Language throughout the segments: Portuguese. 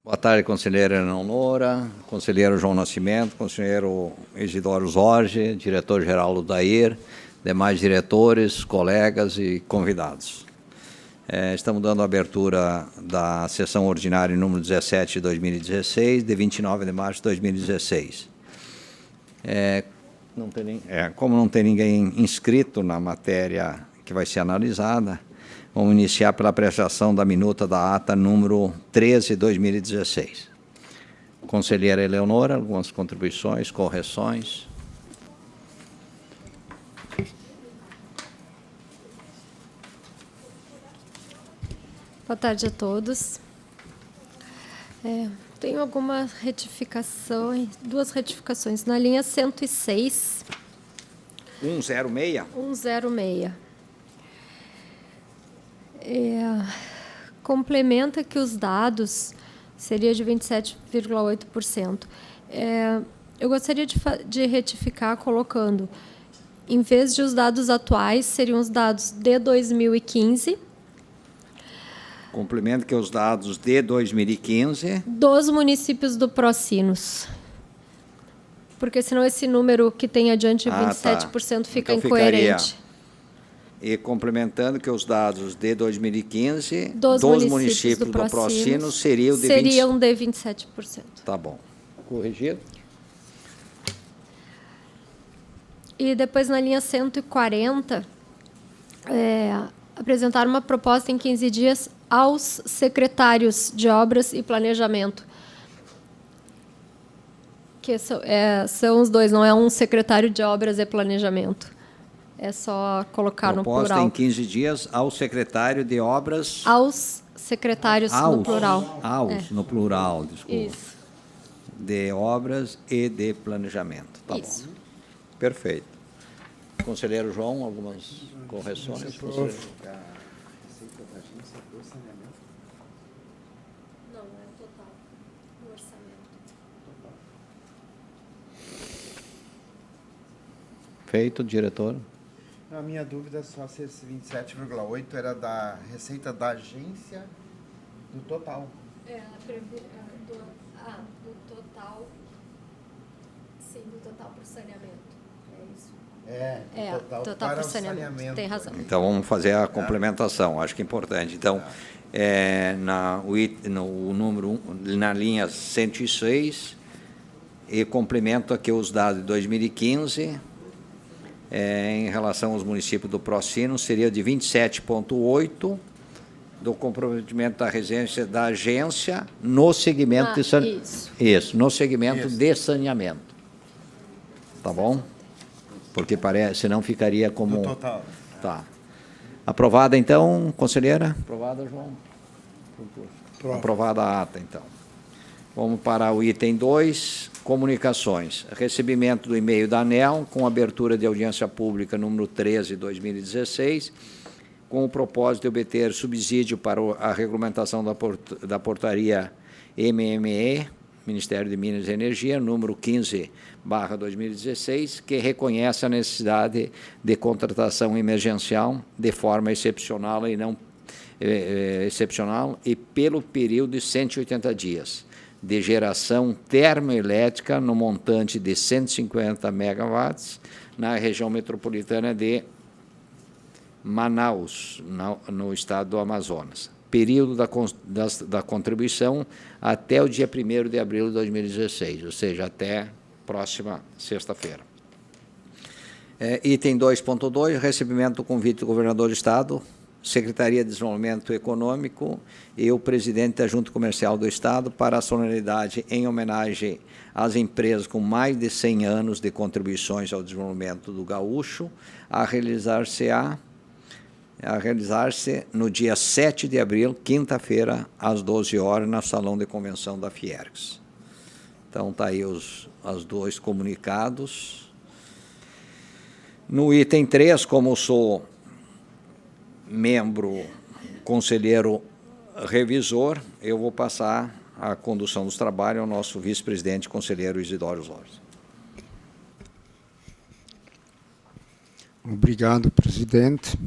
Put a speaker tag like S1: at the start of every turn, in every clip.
S1: Boa tarde, conselheira Eleonora, conselheiro João Nascimento, conselheiro Isidoro Zorge, diretor-geral Ludair, demais diretores, colegas e convidados. Estamos dando abertura da sessão ordinária número 17 de 2016, de 29 de março de 2016. Como não tem ninguém inscrito na matéria que vai ser analisada, vamos iniciar pela apreciação da minuta da ata número 13 de 2016. Conselheira Eleonora, algumas contribuições, correções.
S2: Boa tarde a todos. Tenho alguma retificação, duas retificações. Na linha 106.
S1: 106?
S2: 106. Complementa que os dados seria de 27,8%. Eu gostaria de retificar colocando, em vez de os dados atuais, seriam os dados de 2015.
S1: Complemento que os dados de 2015...
S2: dos municípios do Procinos. Porque senão esse número que tem adiante 27% fica então incoerente.
S1: E complementando que os dados de 2015 dos municípios do Procinos seriam de
S2: 27%.
S1: Tá bom. Corrigido.
S2: E depois, na linha 140, apresentar uma proposta em 15 dias aos secretários de Obras e Planejamento. Que são os dois, não é um secretário de Obras e Planejamento. É só colocar no plural.
S1: Proposta em 15 dias ao secretário de Obras...
S2: Aos secretários no plural.
S1: No plural, desculpa.
S2: Isso.
S1: De Obras e de Planejamento. Tá
S2: Isso.
S1: bom. Perfeito. Conselheiro João, algumas correções? Feito, diretor.
S3: A minha dúvida é só se esse 27,8 era da receita da agência do total.
S2: Do total. Sim, do total para o saneamento. É isso.
S3: Total para
S2: para o saneamento. Tem razão.
S1: Então, vamos fazer a complementação, acho que é importante. Então, no número 1, na linha 106, e complemento aqui os dados de 2015, em relação aos municípios do Procino, seria de 27,8% do comprometimento da residência da agência no segmento de saneamento. Isso, no segmento de saneamento. Tá bom? Porque parece, senão ficaria como...
S3: Do total.
S1: Tá. Aprovada, então, conselheira? Aprovada, João? Aprovada a ata, então. Vamos para o item 2, comunicações. Recebimento do e-mail da ANEEL, com abertura de audiência pública número 13 de 2016, com o propósito de obter subsídio para a regulamentação da portaria MME, Ministério de Minas e Energia, número 15/2016, que reconhece a necessidade de contratação emergencial de forma excepcional e pelo período de 180 dias, de geração termoelétrica no montante de 150 megawatts na região metropolitana de Manaus, no estado do Amazonas. Período da contribuição até o dia 1º de abril de 2016, ou seja, até próxima sexta-feira. Item 2.2, recebimento do convite do governador do estado, Secretaria de Desenvolvimento Econômico e o presidente da Junta Comercial do Estado para a solenidade em homenagem às empresas com mais de 100 anos de contribuições ao desenvolvimento do gaúcho, a realizar-se no dia 7 de abril, quinta-feira, às 12 horas, no Salão de Convenção da Fiergs. Então, está aí os dois comunicados. No item 3, como sou membro, conselheiro revisor, eu vou passar a condução dos trabalhos ao nosso vice-presidente, conselheiro Isidoro Zorge.
S4: Obrigado, presidente.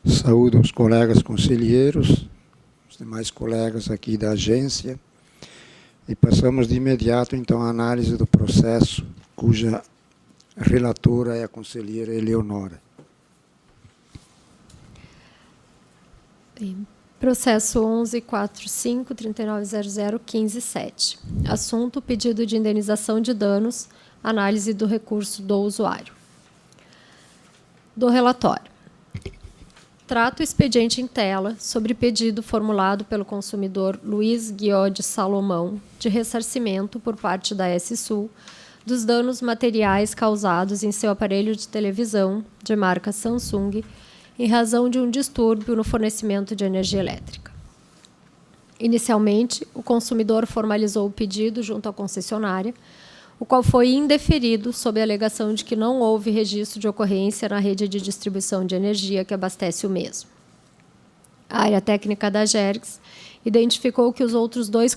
S4: Saúdo os colegas conselheiros, os demais colegas aqui da agência. E passamos de imediato, então, à análise do processo, cuja relatora é a conselheira Eleonora.
S2: Processo 11.45.3900.15.7. Assunto: pedido de indenização de danos, análise do recurso do usuário. Do relatório. Trata o expediente em tela sobre pedido formulado pelo consumidor Luiz Guiode Salomão de ressarcimento por parte da S-Sul dos danos materiais causados em seu aparelho de televisão de marca Samsung em razão de um distúrbio no fornecimento de energia elétrica. Inicialmente, o consumidor formalizou o pedido junto à concessionária, o qual foi indeferido sob a alegação de que não houve registro de ocorrência na rede de distribuição de energia que abastece o mesmo. A área técnica da Agergs identificou que outros dois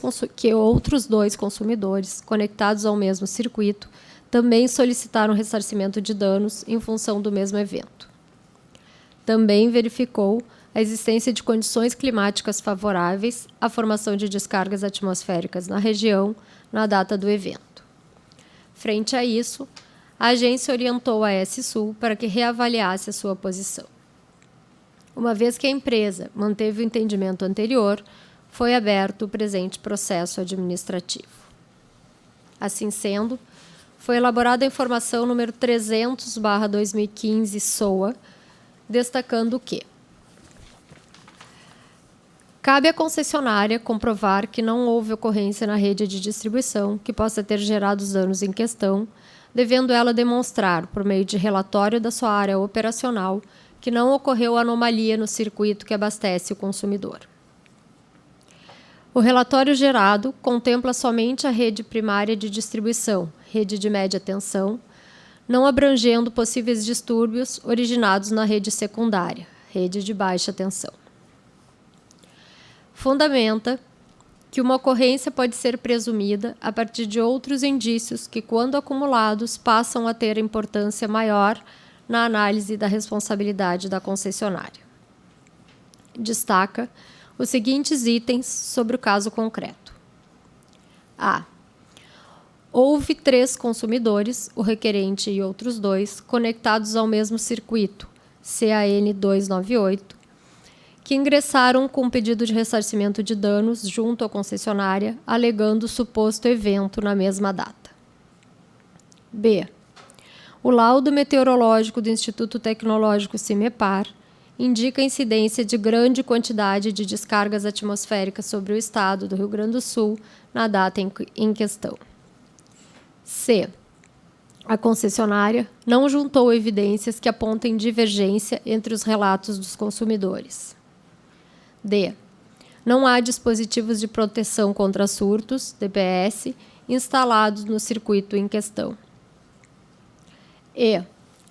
S2: consumidores conectados ao mesmo circuito também solicitaram ressarcimento de danos em função do mesmo evento. Também verificou a existência de condições climáticas favoráveis à formação de descargas atmosféricas na região na data do evento. Frente a isso, a agência orientou a S-Sul para que reavaliasse a sua posição. Uma vez que a empresa manteve o entendimento anterior, foi aberto o presente processo administrativo. Assim sendo, foi elaborada a informação número 300/2015 SOA, destacando que cabe à concessionária comprovar que não houve ocorrência na rede de distribuição que possa ter gerado os danos em questão, devendo ela demonstrar, por meio de relatório da sua área operacional, que não ocorreu anomalia no circuito que abastece o consumidor. O relatório gerado contempla somente a rede primária de distribuição, rede de média tensão, não abrangendo possíveis distúrbios originados na rede secundária, rede de baixa tensão. Fundamenta que uma ocorrência pode ser presumida a partir de outros indícios que, quando acumulados, passam a ter importância maior na análise da responsabilidade da concessionária. Destaca os seguintes itens sobre o caso concreto. A. Houve 3 consumidores, o requerente e outros 2, conectados ao mesmo circuito, CAN 298, que ingressaram com pedido de ressarcimento de danos junto à concessionária, alegando o suposto evento na mesma data. B. O laudo meteorológico do Instituto Tecnológico CIMEPAR indica a incidência de grande quantidade de descargas atmosféricas sobre o estado do Rio Grande do Sul na data em questão. C. A concessionária não juntou evidências que apontem divergência entre os relatos dos consumidores. D. Não há dispositivos de proteção contra surtos, DPS, instalados no circuito em questão. E.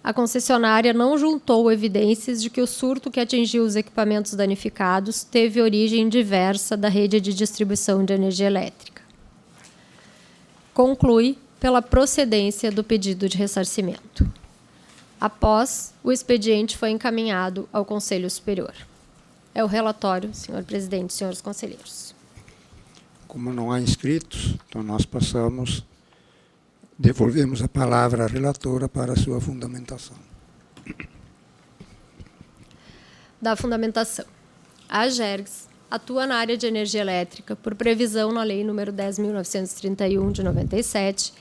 S2: A concessionária não juntou evidências de que o surto que atingiu os equipamentos danificados teve origem diversa da rede de distribuição de energia elétrica. Conclui pela procedência do pedido de ressarcimento. Após, o expediente foi encaminhado ao Conselho Superior. É o relatório, senhor presidente, senhores conselheiros.
S4: Como não há inscritos, então nós devolvemos a palavra à relatora para a sua fundamentação.
S2: Da fundamentação. A Agergs atua na área de energia elétrica por previsão na Lei nº 10.931, de 97,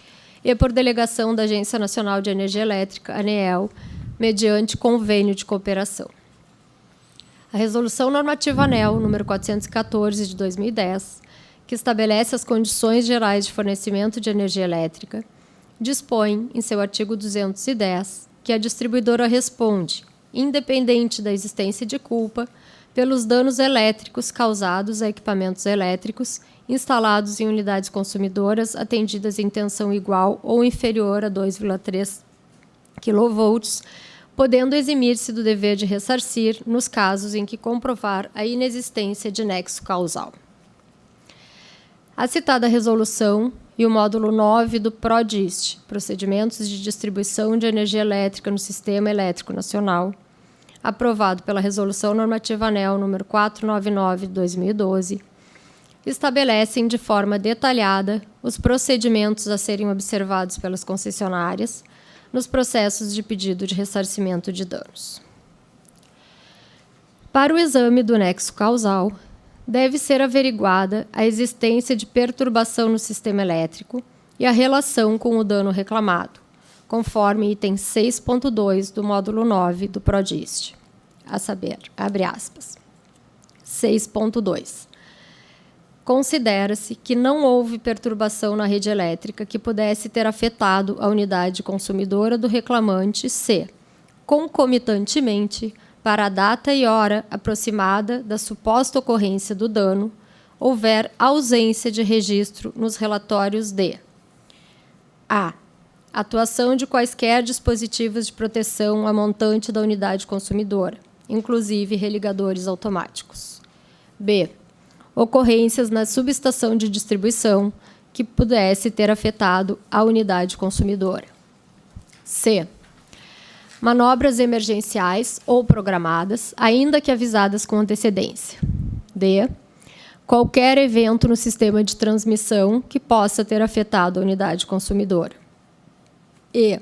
S2: e por delegação da Agência Nacional de Energia Elétrica, ANEEL, mediante convênio de cooperação. A Resolução Normativa ANEEL nº 414, de 2010, que estabelece as condições gerais de fornecimento de energia elétrica, dispõe, em seu artigo 210, que a distribuidora responde, independente da existência de culpa, pelos danos elétricos causados a equipamentos elétricos instalados em unidades consumidoras atendidas em tensão igual ou inferior a 2,3 kV, podendo eximir-se do dever de ressarcir nos casos em que comprovar a inexistência de nexo causal. A citada resolução e o módulo 9 do PRODIST, Procedimentos de Distribuição de Energia Elétrica no Sistema Elétrico Nacional, aprovado pela Resolução Normativa ANEEL nº 499/2012, estabelecem de forma detalhada os procedimentos a serem observados pelas concessionárias nos processos de pedido de ressarcimento de danos. Para o exame do nexo causal, deve ser averiguada a existência de perturbação no sistema elétrico e a relação com o dano reclamado, conforme item 6.2 do módulo 9 do PRODIST, a saber, abre aspas, 6.2. Considera-se que não houve perturbação na rede elétrica que pudesse ter afetado a unidade consumidora do reclamante se, concomitantemente, para a data e hora aproximada da suposta ocorrência do dano, houver ausência de registro nos relatórios de a. Atuação de quaisquer dispositivos de proteção a montante da unidade consumidora, inclusive religadores automáticos. B. Ocorrências na subestação de distribuição que pudesse ter afetado a unidade consumidora. C. Manobras emergenciais ou programadas, ainda que avisadas com antecedência. D. Qualquer evento no sistema de transmissão que possa ter afetado a unidade consumidora. E.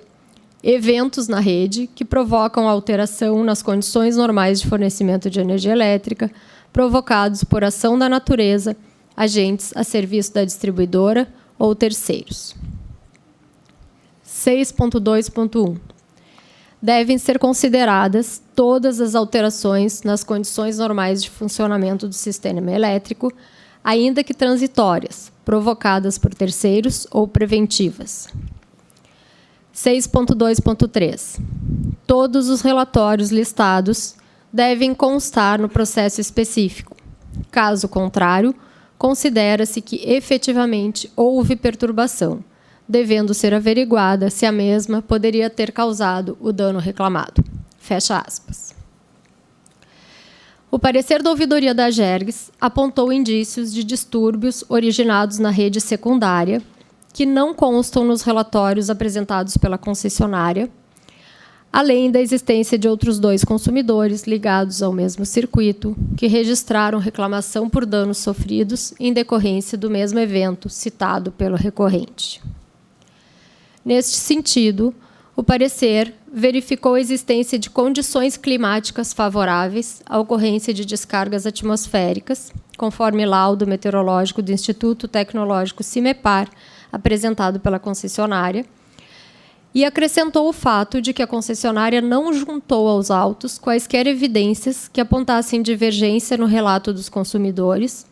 S2: Eventos na rede que provocam alteração nas condições normais de fornecimento de energia elétrica, provocados por ação da natureza, agentes a serviço da distribuidora ou terceiros. 6.2.1. Devem ser consideradas todas as alterações nas condições normais de funcionamento do sistema elétrico, ainda que transitórias, provocadas por terceiros ou preventivas. 6.2.3. Todos os relatórios listados devem constar no processo específico. Caso contrário, considera-se que efetivamente houve perturbação, devendo ser averiguada se a mesma poderia ter causado o dano reclamado. Fecha aspas. O parecer da ouvidoria da AGERGS apontou indícios de distúrbios originados na rede secundária, que não constam nos relatórios apresentados pela concessionária, além da existência de outros 2 consumidores ligados ao mesmo circuito, que registraram reclamação por danos sofridos em decorrência do mesmo evento citado pelo recorrente. Neste sentido, o parecer verificou a existência de condições climáticas favoráveis à ocorrência de descargas atmosféricas, conforme laudo meteorológico do Instituto Tecnológico CIMEPAR, apresentado pela concessionária, e acrescentou o fato de que a concessionária não juntou aos autos quaisquer evidências que apontassem divergência no relato dos consumidores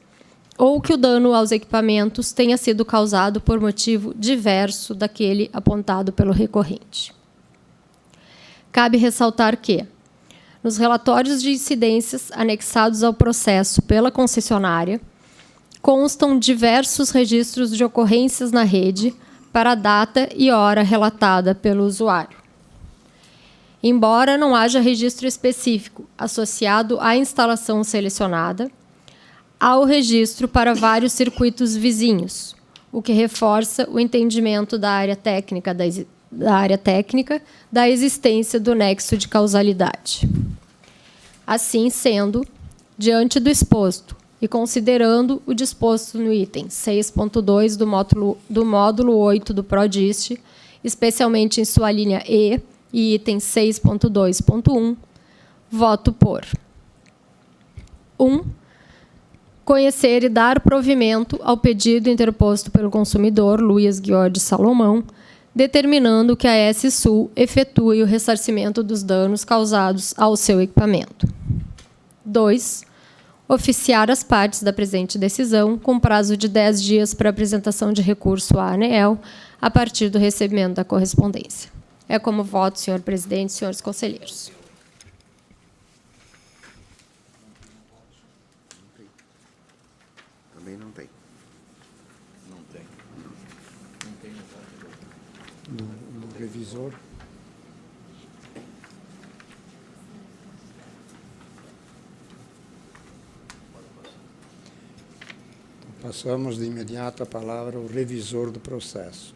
S2: ou que o dano aos equipamentos tenha sido causado por motivo diverso daquele apontado pelo recorrente. Cabe ressaltar que, nos relatórios de incidências anexados ao processo pela concessionária, constam diversos registros de ocorrências na rede para a data e hora relatada pelo usuário. Embora não haja registro específico associado à instalação selecionada, há o registro para vários circuitos vizinhos, o que reforça o entendimento da área técnica da existência do nexo de causalidade. Assim sendo, diante do exposto e considerando o disposto no item 6.2 do módulo 8 do PRODIST, especialmente em sua linha E e item 6.2.1, voto por 1. Conhecer e dar provimento ao pedido interposto pelo consumidor Luiz Guiordi Salomão, determinando que a S-Sul efetue o ressarcimento dos danos causados ao seu equipamento. 2. Oficiar as partes da presente decisão com prazo de 10 dias para apresentação de recurso à ANEEL a partir do recebimento da correspondência. É como voto, senhor presidente e senhores conselheiros.
S3: Também não tem.
S1: Não tem. Não tem
S4: Do revisor. Então, passamos de imediato a palavra ao revisor do processo.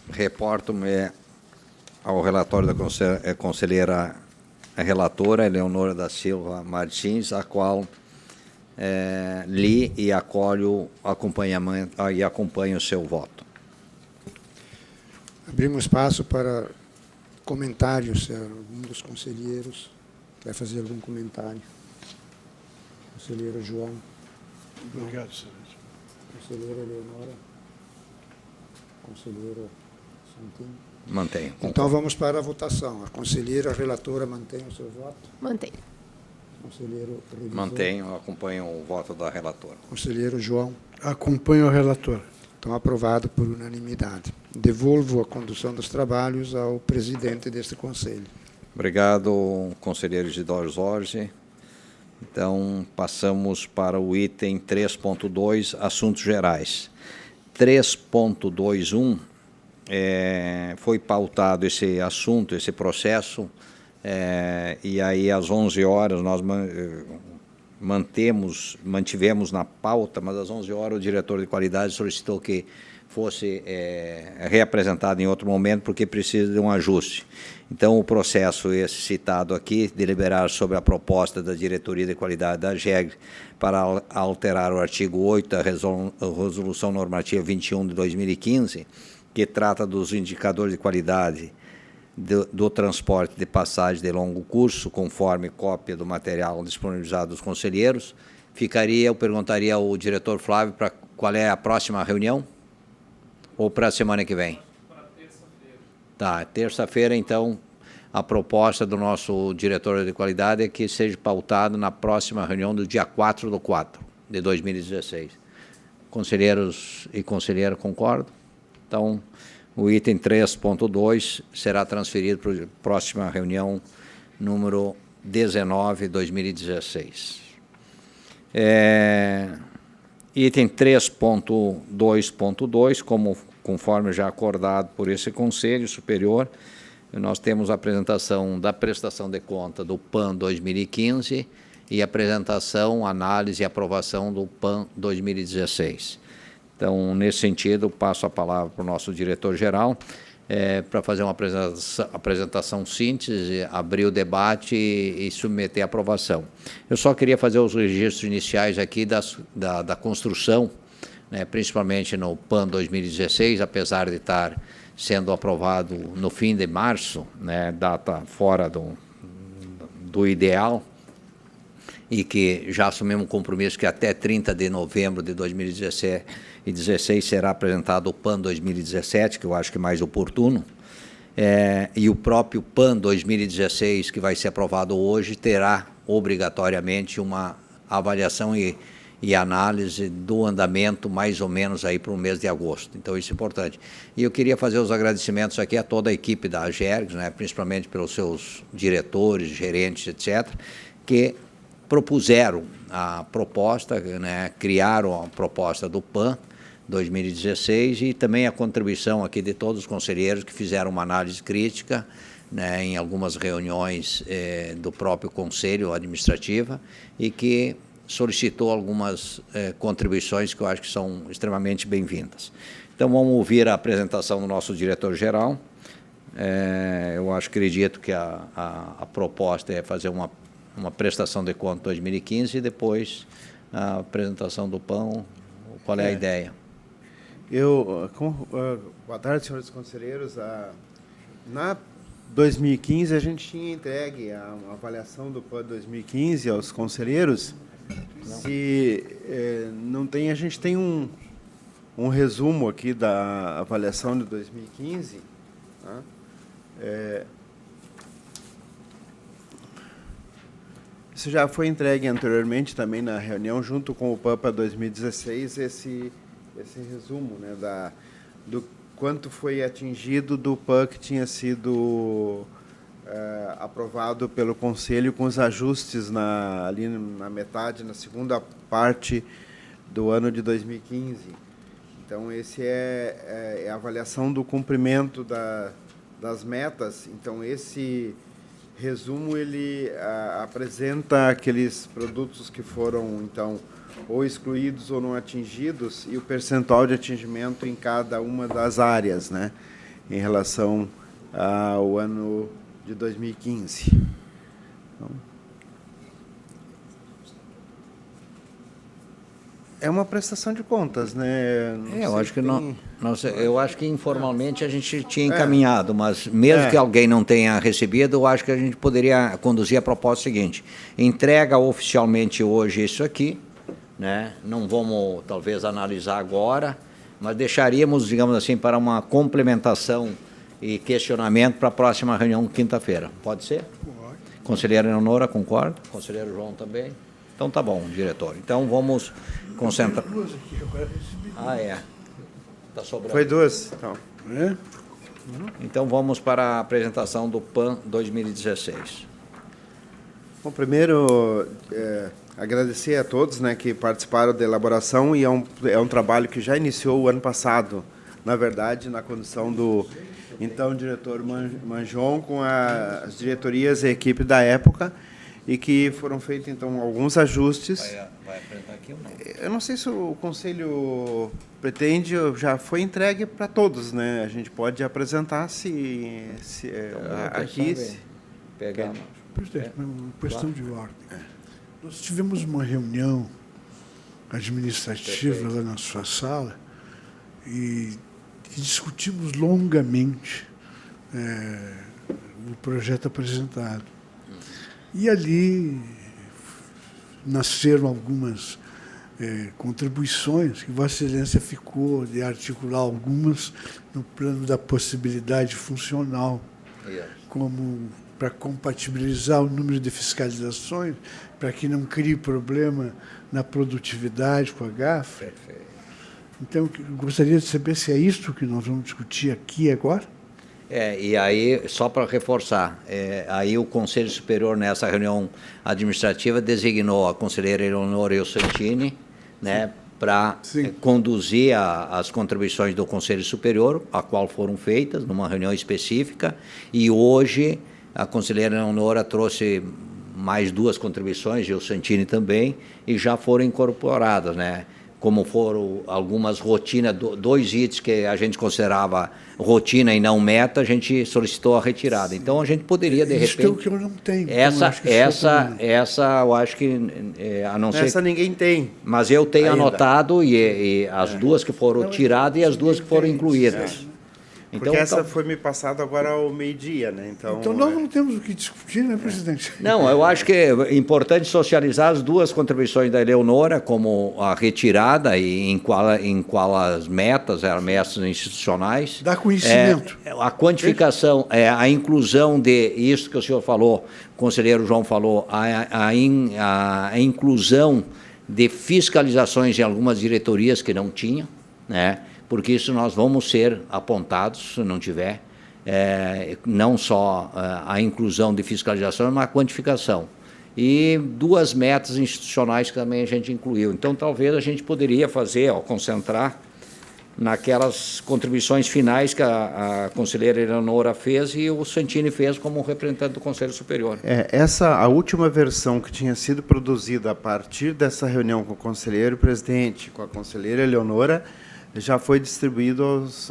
S1: Reporto-me ao relatório da conselheira relatora, Eleonora da Silva Martins, a qual li e acompanho o seu voto.
S4: Abrimos espaço para comentários, se algum dos conselheiros quer fazer algum comentário. Conselheiro João.
S5: Obrigado, senhor.
S4: Conselheira Eleonora. Conselheiro Santini.
S1: Mantenho.
S4: Então vamos para a votação. A conselheira relatora mantém o seu voto?
S2: Mantém.
S4: Conselheiro revisor.
S1: Mantenho, acompanho o voto da relatora.
S4: Conselheiro João.
S5: Acompanho o relator.
S4: Então, aprovado por unanimidade. Devolvo a condução dos trabalhos ao presidente deste conselho.
S1: Obrigado, conselheiro Isidoro Zorzi. Então, passamos para o item 3.2, assuntos gerais. 3.21, foi pautado esse assunto, esse processo, e aí às 11 horas nós mantivemos na pauta, mas às 11 horas o diretor de qualidade solicitou que fosse reapresentado em outro momento, porque precisa de um ajuste. Então, o processo esse citado aqui, deliberar sobre a proposta da Diretoria de Qualidade da GEG para alterar o artigo 8 da Resolução Normativa 21 de 2015, que trata dos indicadores de qualidade do transporte de passagem de longo curso, conforme cópia do material disponibilizado dos conselheiros. Eu perguntaria ao diretor Flávio para qual é a próxima reunião? Ou para a semana que vem? Para terça-feira. Tá, terça-feira, então, a proposta do nosso diretor de qualidade é que seja pautado na próxima reunião do dia 4/4 de 2016. Conselheiros e conselheira concordam? Então, o item 3.2 será transferido para a próxima reunião número 19, 2016. Item 3.2.2, conforme já acordado por esse Conselho Superior, nós temos a apresentação da prestação de conta do PAN 2015 e apresentação, análise e aprovação do PAN 2016. Então, nesse sentido, passo a palavra para o nosso diretor-geral para fazer uma apresentação síntese, abrir o debate e submeter à aprovação. Eu só queria fazer os registros iniciais aqui da construção, né, principalmente no PAN 2016, apesar de estar sendo aprovado no fim de março, né, data fora do ideal, e que já assumimos um compromisso que até 30 de novembro de 2016 será apresentado o PAN 2017, que eu acho que é mais oportuno, e o próprio PAN 2016, que vai ser aprovado hoje, terá obrigatoriamente uma avaliação e análise do andamento mais ou menos aí para o mês de agosto. Então, isso é importante. E eu queria fazer os agradecimentos aqui a toda a equipe da AGERGS, né, principalmente pelos seus diretores, gerentes, etc., que propuseram a proposta, né, criaram a proposta do PAN 2016 e também a contribuição aqui de todos os conselheiros que fizeram uma análise crítica, né, em algumas reuniões do próprio Conselho Administrativa e que solicitou algumas contribuições que eu acho que são extremamente bem-vindas. Então, vamos ouvir a apresentação do nosso diretor-geral. Eu acredito que a proposta é fazer uma prestação de conta 2015 e depois a apresentação do PAN. Qual é a ideia?
S3: Boa tarde, senhores conselheiros. Na 2015, a gente tinha entregue a avaliação do PAN 2015 aos conselheiros. Se não tem, a gente tem um resumo aqui da avaliação de 2015. Tá? Isso já foi entregue anteriormente também na reunião, junto com o PAN para 2016, esse resumo, né, do quanto foi atingido do PAN que tinha sido aprovado pelo Conselho, com os ajustes ali na metade, na segunda parte do ano de 2015. Então, esse é a avaliação do cumprimento das metas. Então, esse resumo ele apresenta aqueles produtos que foram, então, ou excluídos ou não atingidos e o percentual de atingimento em cada uma das áreas, né, em relação ao ano de 2015. É uma prestação de contas, né? Não
S1: Eu
S3: sei
S1: acho que
S3: tem-
S1: eu acho que informalmente a gente tinha encaminhado, mas mesmo que alguém não tenha recebido, eu acho que a gente poderia conduzir a proposta seguinte: entrega oficialmente hoje isso aqui, né? Não vamos talvez analisar agora, mas deixaríamos, digamos assim, para uma complementação e questionamento para a próxima reunião quinta-feira. Pode ser? Conselheira Eleonora, concorda? Conselheiro João também? Então tá bom, diretor. Então vamos concentrar. É. Está sobrando.
S3: Foi 2, então.
S5: É?
S1: Então vamos para a apresentação do PAN 2016.
S3: Bom, primeiro, agradecer a todos, né, que participaram da elaboração, e é um trabalho que já iniciou o ano passado, na verdade, na condução do então diretor Manjon, com as diretorias e a equipe da época, e que foram feitos, então, alguns ajustes.
S1: Vai apresentar aqui ou não?
S3: Eu não sei se o Conselho pretende, já foi entregue para todos, né? A gente pode apresentar se aqui...
S1: Pegar.
S5: Presidente, uma questão de ordem. Nós tivemos uma reunião administrativa lá na sua sala e discutimos longamente o projeto apresentado. E ali nasceram algumas contribuições que Vossa Excelência ficou de articular algumas no plano da possibilidade funcional, como para compatibilizar o número de fiscalizações, para que não crie problema na produtividade com a GAF.
S1: Perfeito.
S5: Então, eu gostaria de saber se é isso que nós vamos discutir aqui agora.
S1: E aí, só para reforçar, aí o Conselho Superior, nessa reunião administrativa, designou a conselheira Eleonora e o Santini, né, para conduzir as contribuições do Conselho Superior, a qual foram feitas numa reunião específica, e hoje a conselheira Eleonora trouxe mais 2 contribuições, e o Santini também, e já foram incorporadas, né? Como foram algumas rotinas, 2 itens que a gente considerava rotina e não meta, a gente solicitou a retirada. Então, a gente poderia, de repente...
S5: Isso é o que eu não tenho.
S1: Essa eu acho que, a não ser...
S3: Essa ninguém tem.
S1: Mas eu tenho
S3: ainda
S1: anotado, e as 2 que foram tiradas e as 2 que foram incluídas.
S3: Porque essa foi me passada agora ao meio-dia, né? Então
S5: nós não temos o que discutir, né, presidente?
S1: Não, eu acho que é importante socializar as 2 contribuições da Eleonora, como a retirada e em qual as metas, eram metas institucionais.
S5: Dá conhecimento.
S1: A quantificação, a inclusão de isso que o senhor falou, o conselheiro João falou, a inclusão de fiscalizações em algumas diretorias que não tinham, né? Porque isso nós vamos ser apontados, se não tiver, não só a inclusão de fiscalização, mas a quantificação. E 2 metas institucionais que também a gente incluiu. Então, talvez a gente poderia fazer, concentrar naquelas contribuições finais que a conselheira Eleonora fez e o Santini fez como representante do Conselho Superior.
S3: A última versão que tinha sido produzida a partir dessa reunião com o conselheiro presidente, com a conselheira Eleonora, já foi distribuído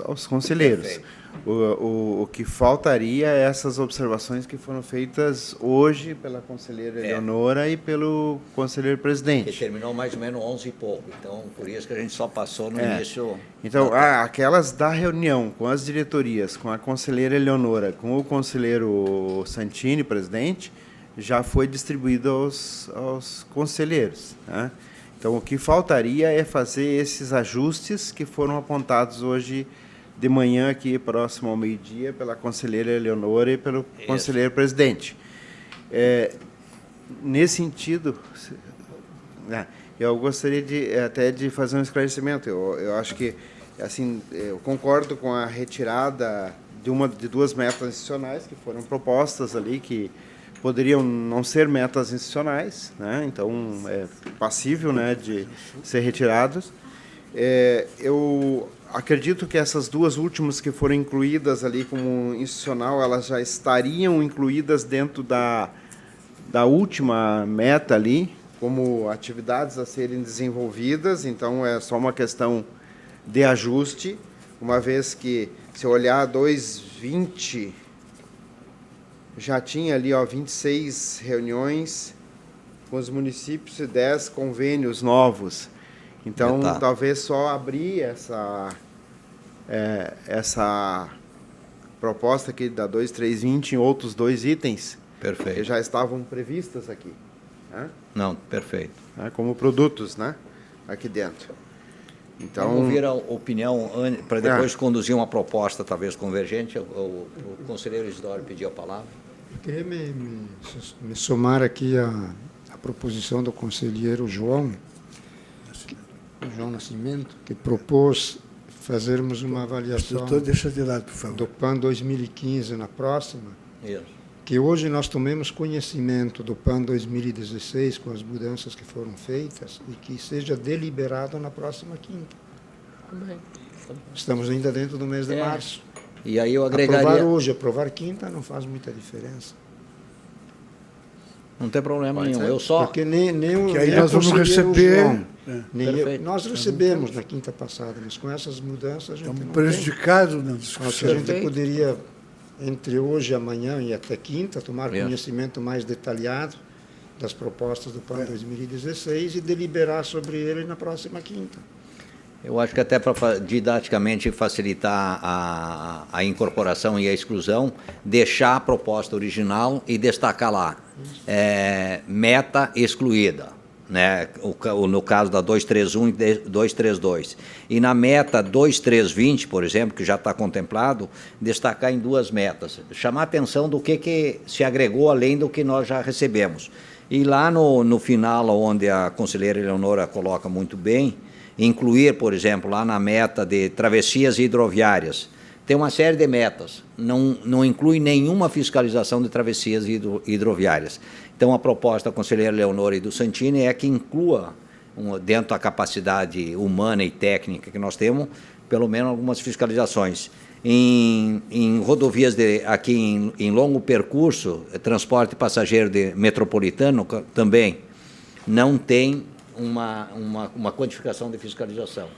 S3: aos conselheiros. O que faltaria é essas observações que foram feitas hoje pela conselheira Eleonora e pelo conselheiro presidente.
S1: Que terminou mais ou menos 11 e pouco, então por isso que a gente só passou no início.
S3: Então, aquelas da reunião com as diretorias, com a conselheira Eleonora, com o conselheiro Santini, presidente, já foi distribuído aos conselheiros, né? Então, o que faltaria é fazer esses ajustes que foram apontados hoje de manhã, aqui próximo ao meio-dia, pela conselheira Eleonora e pelo conselheiro presidente. Nesse sentido, eu gostaria até de fazer um esclarecimento. Eu acho que, assim, eu concordo com a retirada de 2 metas institucionais que foram propostas ali, que poderiam não ser metas institucionais, né? Então é passível, né, de ser retirados. Eu acredito que essas 2 últimas que foram incluídas ali como institucional, elas já estariam incluídas dentro da última meta ali, como atividades a serem desenvolvidas. Então é só uma questão de ajuste, uma vez que, se eu olhar 2.20, já tinha ali 26 reuniões com os municípios e 10 convênios novos. Então,
S1: Tá.
S3: talvez só abrir essa proposta aqui da 2320 em outros 2 itens que
S1: Perfeito.
S3: já estavam previstas aqui, né?
S1: Não, perfeito.
S3: Como produtos, né? Aqui dentro. Então,
S1: Vamos ouvir a opinião para depois conduzir uma proposta talvez convergente. O conselheiro Isidoro pediu a palavra.
S4: Eu queria me somar aqui à proposição do conselheiro João Nascimento, que propôs fazermos uma avaliação
S5: Doutor, deixa de lado, por favor.
S4: do PAN 2015 na próxima,
S1: Isso.
S4: que hoje nós tomemos conhecimento do PAN 2016 com as mudanças que foram feitas e que seja deliberado na próxima quinta. Estamos ainda dentro do mês de março.
S1: E aí eu
S4: Aprovar
S1: agregaria...
S4: hoje, aprovar quinta não faz muita diferença.
S1: Não tem problema nenhum.
S3: ser.
S1: Eu só...
S4: Porque nem o
S5: Que aí
S4: nem
S5: nós
S4: o
S5: vamos
S4: conselheiro
S5: receber...
S4: João, nem eu,
S1: Perfeito.
S4: nós recebemos na quinta passada, mas com essas mudanças a gente
S5: Estamos
S4: não
S5: prejudicados na
S4: tem. Acho que a
S5: discussão.
S4: gente poderia, entre hoje e amanhã e até quinta, tomar
S1: Isso.
S4: conhecimento mais detalhado das propostas do PAN 2016 e deliberar sobre ele na próxima quinta.
S1: Eu acho que até para didaticamente facilitar a incorporação e a exclusão, deixar a proposta original e destacar lá, meta excluída, né? No caso da 231 e 232. E na meta 2320, por exemplo, que já está contemplado, destacar em 2 metas, chamar a atenção do que se agregou além do que nós já recebemos. E lá no final, onde a conselheira Eleonora coloca muito bem, incluir, por exemplo, lá na meta de travessias hidroviárias, tem uma série de metas, não inclui nenhuma fiscalização de travessias hidroviárias. Então, a proposta da conselheira Leonora e do Santini é que inclua, dentro da capacidade humana e técnica que nós temos, pelo menos algumas fiscalizações. Em rodovias aqui em longo percurso, transporte passageiro metropolitano também, não tem uma quantificação de fiscalização.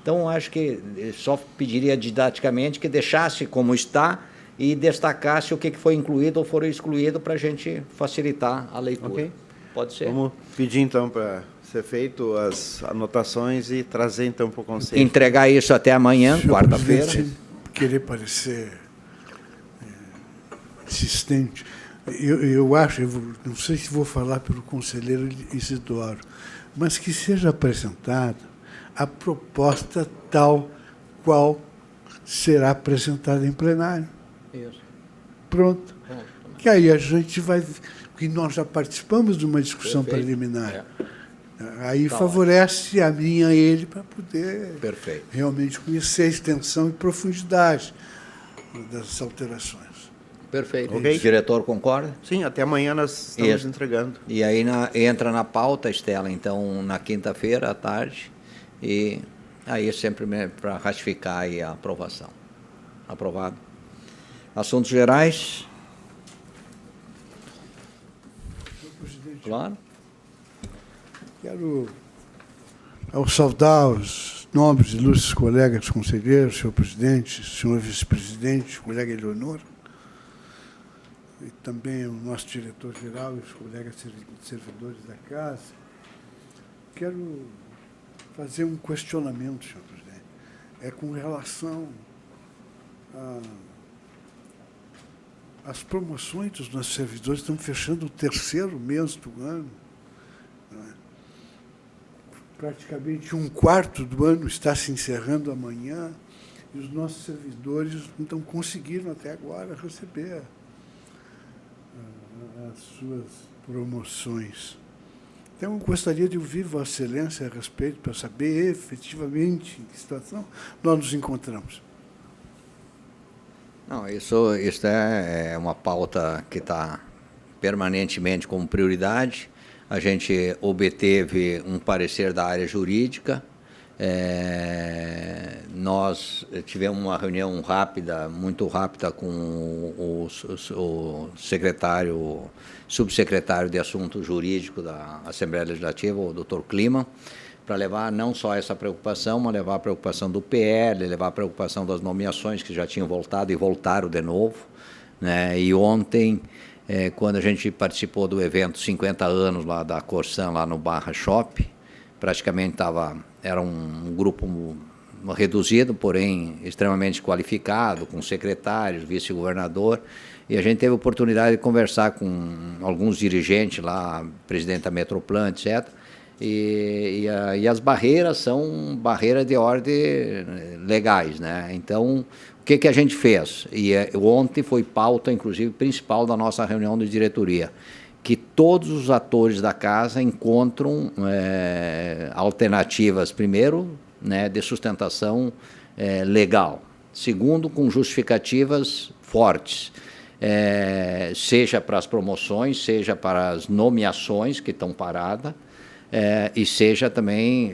S1: Então, acho que só pediria didaticamente que deixasse como está e destacasse o que foi incluído ou foram excluído para a gente facilitar a leitura.
S3: Ok.
S1: Pode ser?
S3: vamos pedir então para ser feito as anotações e trazer então para o conselho.
S1: Entregar isso até amanhã,
S5: Senhor
S1: quarta-feira.
S5: presidente, sem querer parecer insistente, eu acho, não sei se vou falar pelo conselheiro Isidoro, mas que seja apresentada a proposta tal qual será apresentada em plenário.
S1: Isso.
S5: Pronto. Que aí a gente vai... Porque nós já participamos de uma discussão
S1: Perfeito.
S5: preliminar. Aí favorece a mim e a ele para poder
S1: Perfeito.
S5: realmente conhecer a extensão e profundidade das alterações.
S1: Perfeito.
S3: Ok.
S1: O diretor concorda?
S3: Sim, até amanhã nós estamos
S1: Isso.
S3: entregando.
S1: E aí entra na pauta, Estela, então, na quinta-feira à tarde, e aí sempre para ratificar aí a aprovação. Aprovado. Assuntos gerais? Claro.
S5: Quero ao saudar os nobres e ilustres colegas conselheiros, senhor presidente, senhor vice-presidente, colega Eleonora, e também o nosso diretor-geral e os colegas servidores da casa. Quero fazer um questionamento, senhor presidente, com relação às promoções dos nossos servidores. Estão fechando o 3º mês do ano. Praticamente 1/4 do ano está se encerrando amanhã e os nossos servidores não conseguiram até agora receber as suas promoções. Então, eu gostaria de ouvir Vossa Excelência a respeito, para saber efetivamente em que situação nós nos encontramos.
S1: Não, isso é uma pauta que está permanentemente como prioridade. A gente obteve um parecer da área jurídica. Nós tivemos uma reunião muito rápida com o subsecretário de Assuntos Jurídicos da Assembleia Legislativa, o Dr. Clima, para levar não só essa preocupação, mas levar a preocupação do PL, levar a preocupação das nomeações que já tinham voltado e voltaram de novo, né? E ontem, quando a gente participou do evento 50 anos lá da Corsan, lá no Barra Shop, praticamente estava era um grupo reduzido, porém extremamente qualificado, com secretários, vice-governador, e a gente teve a oportunidade de conversar com alguns dirigentes lá, presidente da Metroplan, etc., e as barreiras são barreiras de ordem legais, né? Então, o que a gente fez? Ontem foi pauta, inclusive, principal da nossa reunião de diretoria, que todos os atores da casa encontram alternativas, primeiro, né, de sustentação legal, segundo, com justificativas fortes, seja para as promoções, seja para as nomeações que estão paradas, e seja também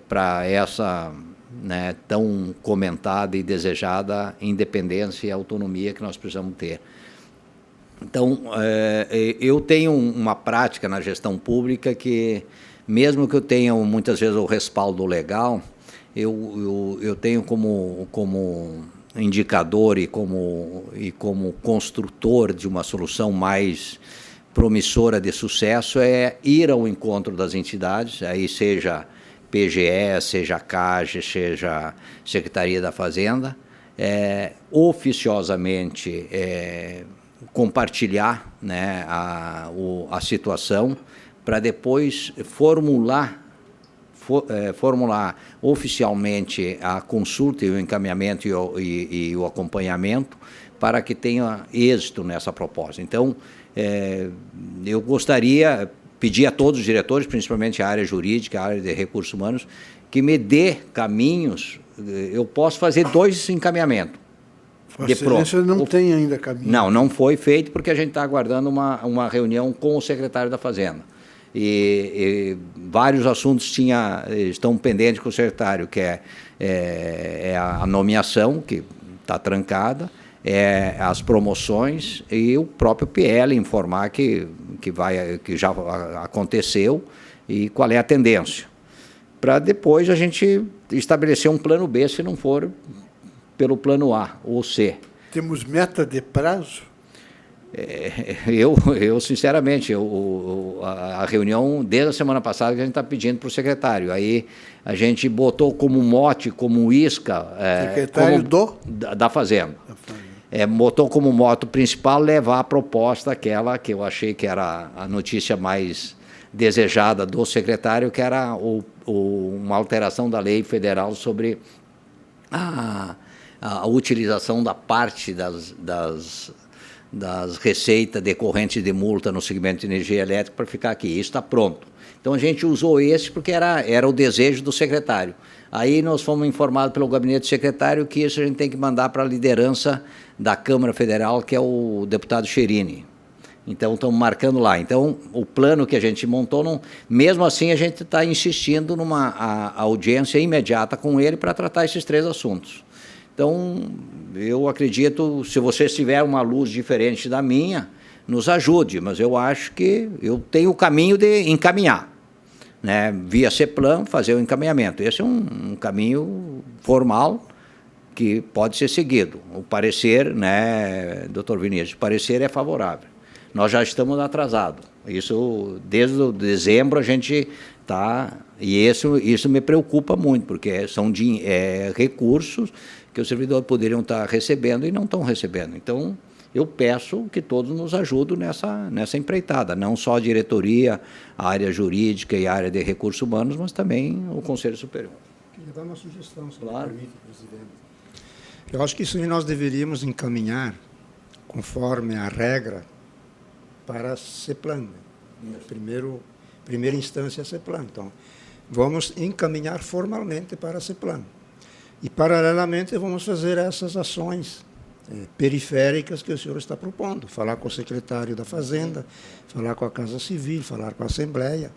S1: para essa, né, tão comentada e desejada independência e autonomia que nós precisamos ter. Então, eu tenho uma prática na gestão pública que, mesmo que eu tenha muitas vezes o respaldo legal, eu tenho como indicador e como construtor de uma solução mais promissora de sucesso ir ao encontro das entidades, aí seja PGE, seja CAGE, seja Secretaria da Fazenda, oficiosamente compartilhar, né, a situação, para depois formular oficialmente a consulta e o encaminhamento e o acompanhamento para que tenha êxito nessa proposta. Então, eu gostaria, pedir a todos os diretores, principalmente a área jurídica, a área de recursos humanos, que me dê caminhos. Eu posso fazer 2 encaminhamentos.
S5: Vossa Excelência não tem ainda caminho.
S1: Não foi feito porque a gente está aguardando uma reunião com o secretário da Fazenda. E vários assuntos estão pendentes com o secretário, que é a nomeação, que está trancada, as promoções e o próprio PL informar que já aconteceu e qual é a tendência. Para depois a gente estabelecer um plano B, se não for pelo plano A ou C.
S5: Temos meta de prazo?
S1: Eu sinceramente, a reunião, desde a semana passada, que a gente está pedindo para o secretário. Aí a gente botou como mote, como isca...
S5: Secretário
S1: da Fazenda. Botou como moto principal levar a proposta, aquela que eu achei que era a notícia mais desejada do secretário, que era uma alteração da lei federal sobre a utilização da parte das receitas decorrentes de multa no segmento de energia elétrica para ficar aqui. Isso está pronto. Então, a gente usou esse porque era o desejo do secretário. Aí nós fomos informados pelo gabinete secretário que isso a gente tem que mandar para a liderança da Câmara Federal, que é o deputado Cherini. Então, estamos marcando lá. Então, o plano que a gente montou, mesmo assim, a gente está insistindo numa audiência imediata com ele para tratar esses 3 assuntos. Então, eu acredito, se você tiver uma luz diferente da minha, nos ajude, mas eu acho que eu tenho o caminho de encaminhar, né, via CEPLAN, fazer o encaminhamento. Esse é um caminho formal que pode ser seguido. O parecer, né, doutor Vinícius, o parecer é favorável. Nós já estamos atrasados. Isso, desde dezembro, a gente está... E isso me preocupa muito, porque são recursos que os servidores poderiam estar recebendo e não estão recebendo. Então, eu peço que todos nos ajudem nessa empreitada, não só a diretoria, a área jurídica e a área de recursos humanos, mas também o Conselho Superior.
S4: Queria dar uma sugestão, se
S1: claro.
S4: me permite, presidente. Eu acho que isso nós deveríamos encaminhar, conforme a regra, para a CEPLAN. Primeira instância a CEPLAN. Então, vamos encaminhar formalmente para a CEPLAN. E, paralelamente, vamos fazer essas ações periféricas que o senhor está propondo. Falar com o secretário da Fazenda, falar com a Casa Civil, falar com a Assembleia.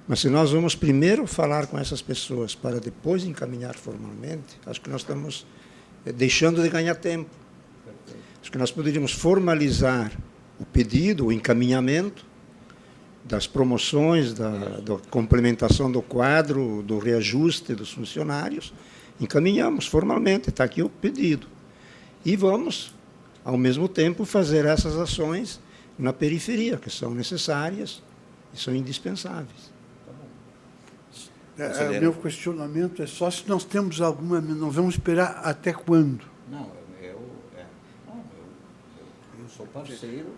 S4: Mas se nós vamos primeiro falar com essas pessoas para depois encaminhar formalmente, acho que nós estamos deixando de ganhar tempo. Acho que nós poderíamos formalizar o pedido, o encaminhamento das promoções, da complementação do quadro, do reajuste dos funcionários. Encaminhamos formalmente, está aqui o pedido. E vamos, ao mesmo tempo, fazer essas ações na periferia, que são necessárias e são indispensáveis.
S1: Conselheiro.
S5: Meu questionamento é só se nós temos alguma... Nós vamos esperar até quando?
S1: Não, eu sou parceiro.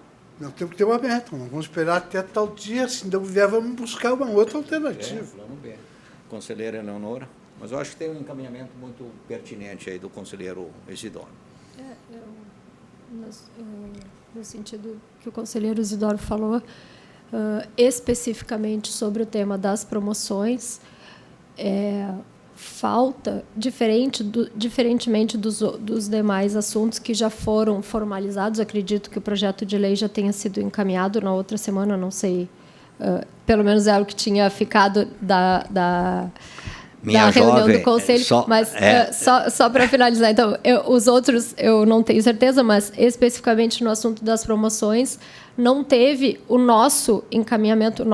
S5: Nós temos que ter uma meta. Nós vamos esperar até tal dia. Se não vier, vamos buscar uma outra alternativa.
S1: Plano B. Conselheira Eleonora. Mas eu acho que tem um encaminhamento muito pertinente aí do conselheiro Isidoro.
S2: No sentido que o conselheiro Isidoro falou, especificamente sobre o tema das promoções, falta, diferentemente dos demais assuntos que já foram formalizados, acredito que o projeto de lei já tenha sido encaminhado na outra semana, não sei, pelo menos é o que tinha ficado da reunião do Conselho, mas só para finalizar, então, os outros eu não tenho certeza, mas especificamente no assunto das promoções, não teve o nosso encaminhamento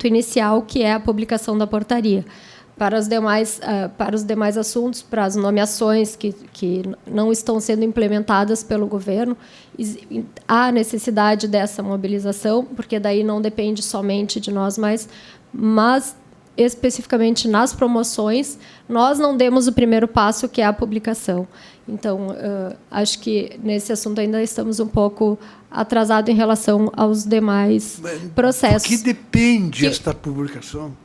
S2: inicial, que é a publicação da portaria. Para os demais assuntos, para as nomeações que não estão sendo implementadas pelo governo, há necessidade dessa mobilização, porque daí não depende somente de nós, mas especificamente nas promoções, nós não demos o primeiro passo, que é a publicação. Então, acho que nesse assunto ainda estamos um pouco atrasados em relação aos demais processos.
S5: Do que depende esta publicação?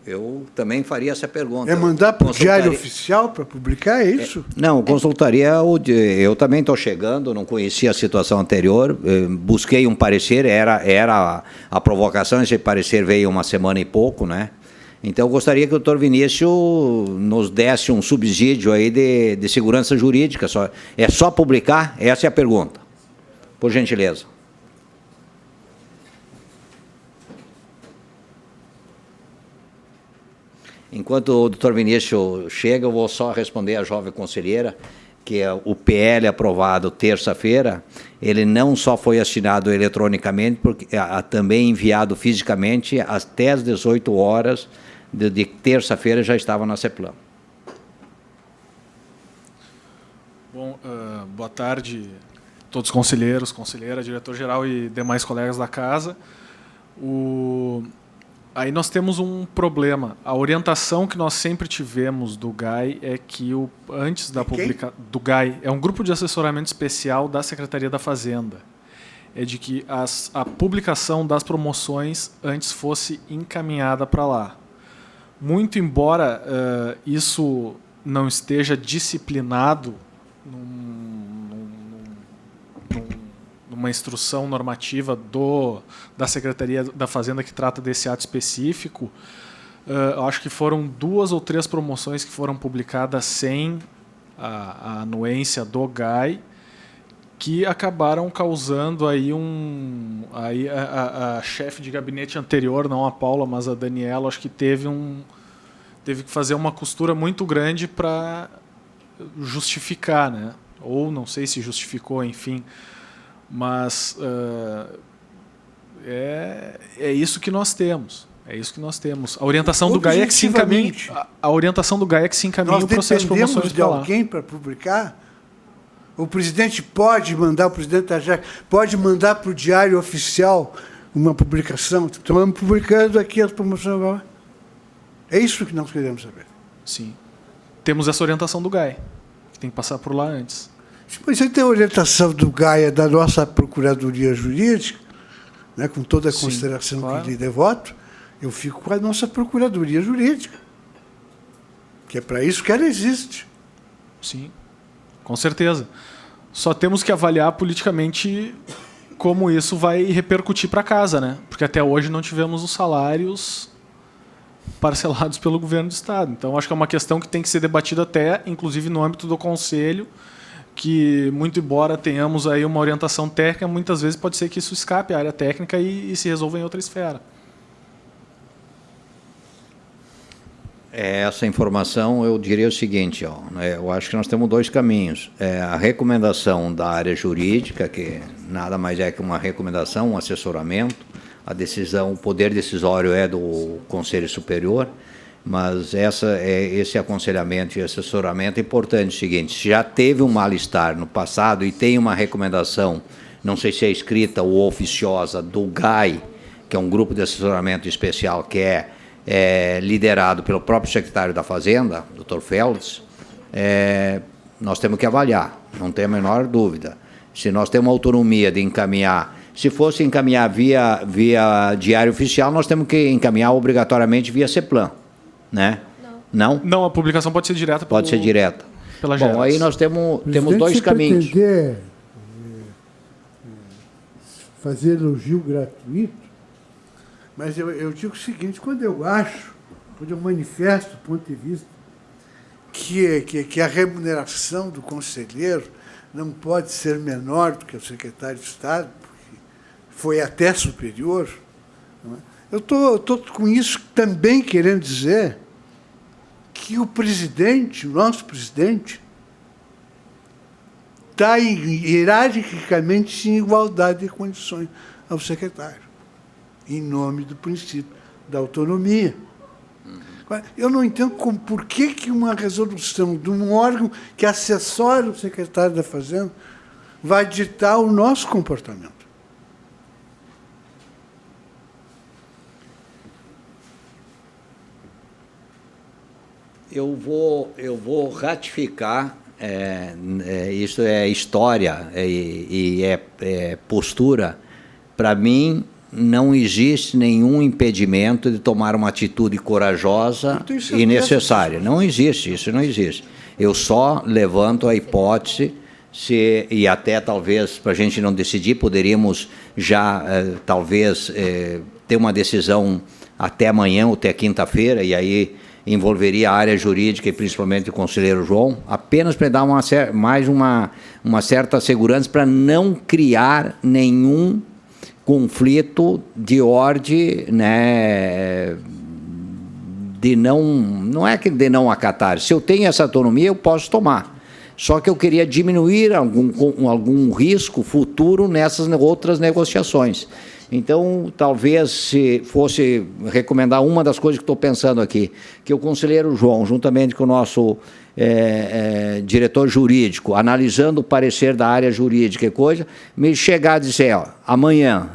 S1: Eu também faria essa pergunta.
S5: É mandar para o Diário Oficial para publicar, é isso?
S1: Não, consultaria. Eu também estou chegando, não conhecia a situação anterior, busquei um parecer, era a provocação, esse parecer veio uma semana e pouco, né? Então, eu gostaria que o doutor Vinícius nos desse um subsídio aí de segurança jurídica. É só publicar? Essa é a pergunta. Por gentileza. Enquanto o doutor Vinícius chega, eu vou só responder à jovem conselheira que o PL aprovado terça-feira, ele não só foi assinado eletronicamente, porque também enviado fisicamente até às 18 horas de terça-feira já estava na CEPLAN.
S6: Bom, boa tarde a todos os conselheiros, conselheira, diretor-geral e demais colegas da casa. Aí nós temos um problema. A orientação que nós sempre tivemos do GAI é que antes da publicação do GAI, é um grupo de assessoramento especial da Secretaria da Fazenda, é de que a publicação das promoções antes fosse encaminhada para lá. Muito embora isso não esteja disciplinado numa instrução normativa da Secretaria da Fazenda que trata desse ato específico, acho que foram 2 ou 3 promoções que foram publicadas sem a anuência do GAI, que acabaram causando aí a chefe de gabinete anterior, não a Paula, mas a Daniela, acho que teve que fazer uma costura muito grande para justificar, né? Ou não sei se justificou, enfim. Mas é isso que nós temos. É isso que nós temos. A orientação do GAI é que se encaminha. A orientação do GAI é que se encaminha o processo de promoções
S5: de alguém para publicar? O presidente pode mandar, o presidente da JAC pode mandar para o Diário Oficial uma publicação. Estamos publicando aqui as promoções. É isso que nós queremos saber.
S6: Sim. Temos essa orientação do GAI, que tem que passar por lá antes.
S5: Mas você tem a orientação do GAI, da nossa Procuradoria Jurídica, né, com toda a consideração que lhe devoto, eu fico com a nossa Procuradoria Jurídica, que é para isso que ela existe.
S6: Sim, com certeza. Só temos que avaliar politicamente como isso vai repercutir para casa, né? Porque até hoje não tivemos os salários parcelados pelo governo do Estado. Então, acho que é uma questão que tem que ser debatida até, inclusive, no âmbito do Conselho, que, muito embora tenhamos aí uma orientação técnica, muitas vezes pode ser que isso escape à área técnica e se resolva em outra esfera.
S1: Essa informação, eu diria o seguinte, eu acho que nós temos 2 caminhos. A recomendação da área jurídica, que nada mais é que uma recomendação, um assessoramento, a decisão, o poder decisório é do Conselho Superior, mas esse aconselhamento e assessoramento é importante. O seguinte, se já teve um mal-estar no passado e tem uma recomendação, não sei se é escrita ou oficiosa, do GAI, que é um grupo de assessoramento especial que é liderado pelo próprio secretário da Fazenda, Dr. Feldes, nós temos que avaliar, não tem a menor dúvida. Se nós temos autonomia de encaminhar, se fosse encaminhar via diário oficial, nós temos que encaminhar obrigatoriamente via CEPLAN, né? Não?
S6: Não, a publicação pode ser direta.
S1: Pode ser direta.
S6: Pela
S1: Bom, aí nós temos dois
S5: se
S1: caminhos.
S5: pretender fazer elogio gratuito, mas eu digo o seguinte, quando eu manifesto o ponto de vista que a remuneração do conselheiro não pode ser menor do que o secretário de Estado, porque foi até superior, não é? Eu estou com isso também querendo dizer que o presidente, o nosso presidente, está hierarquicamente em igualdade de condições ao secretário, em nome do princípio da autonomia. Eu não entendo por que uma resolução de um órgão que assessora o secretário da Fazenda vai ditar o nosso comportamento.
S1: Eu vou ratificar, isso é história e é postura. Para mim, não existe nenhum impedimento de tomar uma atitude corajosa e necessária. Não existe, isso não existe. Eu só levanto a hipótese, e até talvez, para a gente não decidir, poderíamos já, talvez, ter uma decisão até amanhã ou até quinta-feira, e aí envolveria a área jurídica e principalmente o conselheiro João, apenas para dar mais uma certa segurança para não criar nenhum conflito de ordem, né, não é que de não acatar. Se eu tenho essa autonomia, eu posso tomar. Só que eu queria diminuir algum risco futuro nessas outras negociações. Então, talvez, se fosse recomendar uma das coisas que estou pensando aqui, que o conselheiro João, juntamente com o nosso diretor jurídico, analisando o parecer da área jurídica e coisa, me chegar a dizer, ó, amanhã,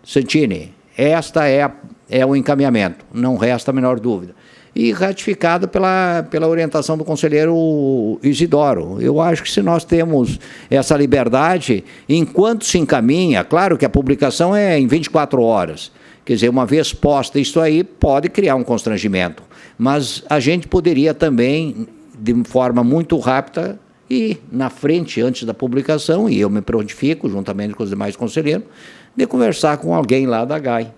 S1: Santini, esta é o encaminhamento, não resta a menor dúvida. E ratificado pela orientação do conselheiro Isidoro. Eu acho que se nós temos essa liberdade, enquanto se encaminha, claro que a publicação é em 24 horas, quer dizer, uma vez posta isso aí, pode criar um constrangimento, mas a gente poderia também, de forma muito rápida, ir na frente antes da publicação, e eu me prontifico, juntamente com os demais conselheiros, de conversar com alguém lá da GAI.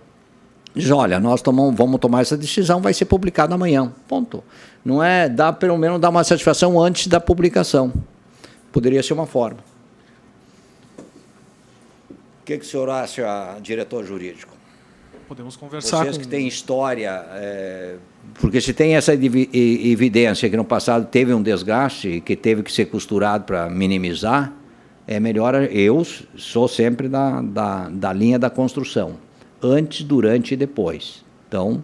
S1: Diz, olha, nós vamos tomar essa decisão, vai ser publicado amanhã, ponto. Não pelo menos dar uma satisfação antes da publicação. Poderia ser uma forma. O que o senhor acha, diretor jurídico?
S6: Podemos conversar.
S1: Vocês que têm história, porque se tem essa evidência que no passado teve um desgaste que teve que ser costurado para minimizar, é melhor. Eu sou sempre da linha da construção. Antes, durante e depois. Então,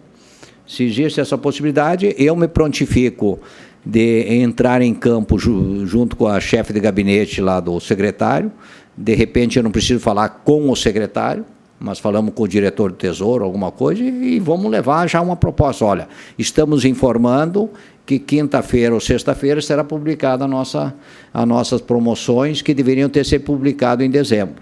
S1: se existe essa possibilidade, eu me prontifico de entrar em campo junto com a chefe de gabinete lá do secretário. De repente, eu não preciso falar com o secretário, mas falamos com o diretor do Tesouro, alguma coisa, e vamos levar já uma proposta. Olha, estamos informando que quinta-feira ou sexta-feira será publicada as nossas promoções, que deveriam ter sido publicadas em dezembro.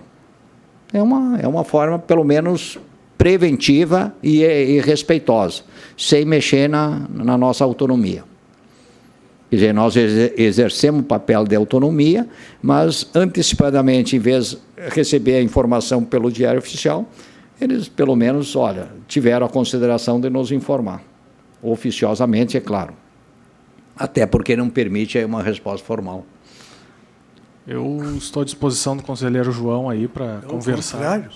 S1: É uma forma, pelo menos, preventiva e respeitosa, sem mexer na nossa autonomia. Quer dizer, nós exercemos o papel de autonomia, mas antecipadamente, em vez de receber a informação pelo Diário Oficial, eles, pelo menos, olha, tiveram a consideração de nos informar, oficiosamente, é claro. Até porque não permite aí uma resposta formal.
S6: Eu estou à disposição do conselheiro João aí para conversar.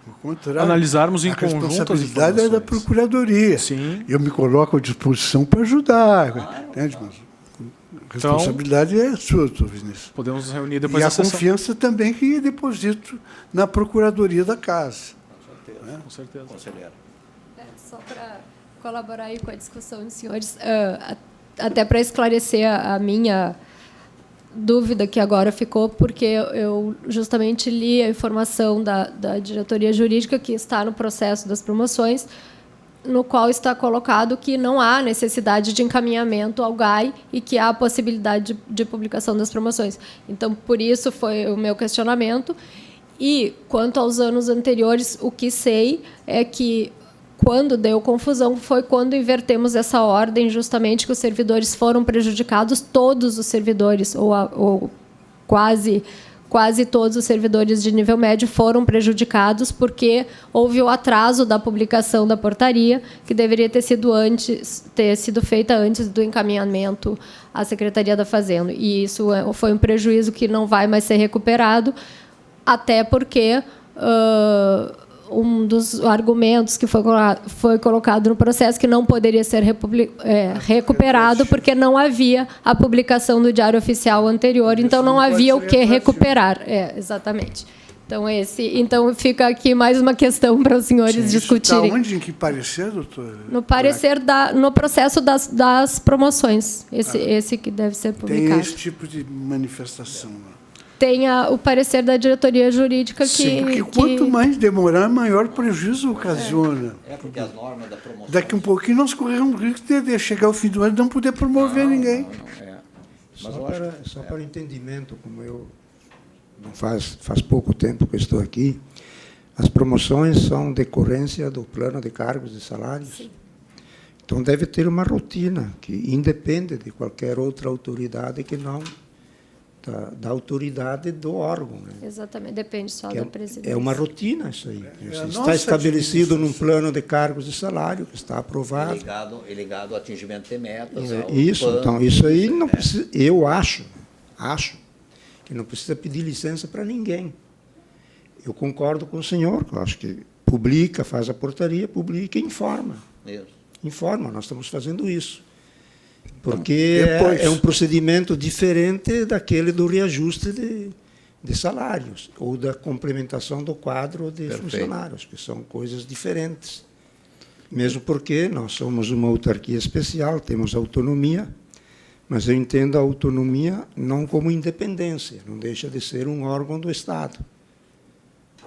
S5: O contrário.
S6: Analisarmos em
S5: a
S6: conjunto as
S5: responsabilidade é da
S6: informações.
S5: Procuradoria.
S6: Sim.
S5: Eu me coloco à disposição para ajudar. Entende? Mas a responsabilidade é sua, doutor Vinícius.
S6: Podemos nos reunir depois
S5: E
S6: da
S5: a
S6: sessão.
S5: confiança também que deposito na Procuradoria da Casa.
S6: Com certeza.
S1: Conselheiro.
S2: Só para colaborar aí com a discussão dos senhores, até para esclarecer a minha dúvida que agora ficou, porque eu justamente li a informação da diretoria jurídica que está no processo das promoções, no qual está colocado que não há necessidade de encaminhamento ao GAI e que há a possibilidade de publicação das promoções. Então, por isso foi o meu questionamento. E, quanto aos anos anteriores, o que sei é que, quando deu confusão, foi quando invertemos essa ordem, justamente que os servidores foram prejudicados, todos os servidores, ou quase todos os servidores de nível médio foram prejudicados, porque houve o atraso da publicação da portaria, que deveria ter sido feita antes do encaminhamento à Secretaria da Fazenda. E isso foi um prejuízo que não vai mais ser recuperado, até porque um dos argumentos que foi colocado no processo que não poderia ser recuperado porque não havia a publicação do Diário Oficial anterior, então não havia o que recuperar. Exatamente. Então fica aqui mais uma questão para os senhores discutirem.
S5: Está onde? Em que parecer, doutor?
S2: No parecer no processo das promoções. Esse que deve ser publicado.
S5: Tem esse tipo de manifestação.
S2: Tem o parecer da diretoria jurídica que...
S5: Sim, porque quanto mais demorar, maior prejuízo ocasiona.
S1: Porque as normas da promoção...
S5: Daqui um pouquinho nós corremos o risco de chegar ao fim do ano e não poder promover ninguém.
S4: Só para entendimento, como eu não faz pouco tempo que estou aqui, as promoções são decorrência do plano de cargos e salários. Sim. Então, deve ter uma rotina que independe de qualquer outra autoridade que não... Da autoridade do órgão. Né?
S2: Exatamente, depende só da presidência.
S4: É uma rotina isso aí. Está estabelecido num plano de cargos e salário, que está aprovado.
S1: É ligado ao atingimento de metas.
S4: Isso, então, isso aí não precisa, eu acho que não precisa pedir licença para ninguém. Eu concordo com o senhor, que eu acho que publica, faz a portaria, publica e informa. Isso. Informa, nós estamos fazendo isso. Porque é um procedimento diferente daquele do reajuste de salários ou da complementação do quadro de funcionários, que são coisas diferentes. Mesmo porque nós somos uma autarquia especial, temos autonomia, mas eu entendo a autonomia não como independência, não deixa de ser um órgão do Estado.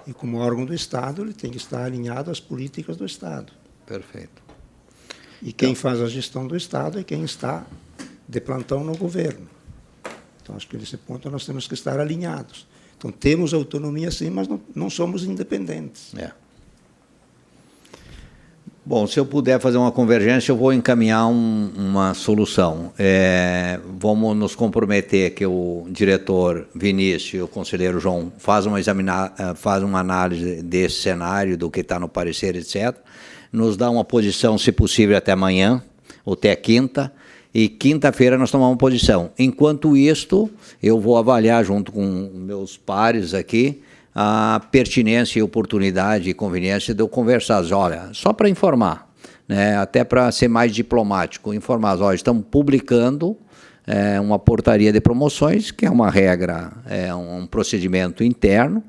S4: E como órgão do Estado, ele tem que estar alinhado às políticas do Estado.
S1: Perfeito.
S4: E quem faz a gestão do Estado é quem está de plantão no governo. Então, acho que nesse ponto nós temos que estar alinhados. Então, temos autonomia, sim, mas não somos independentes.
S1: Bom, se eu puder fazer uma convergência, eu vou encaminhar uma solução. Vamos nos comprometer que o diretor Vinícius e o conselheiro João fazem uma análise desse cenário, do que está no parecer, etc., nos dá uma posição, se possível, até amanhã, ou até quinta, e quinta-feira nós tomamos uma posição. Enquanto isto, eu vou avaliar, junto com meus pares aqui, a pertinência e oportunidade e conveniência de eu conversar. Olha, só para informar, né, até para ser mais diplomático, informar, olha, estamos publicando uma portaria de promoções, que é uma regra, um procedimento interno,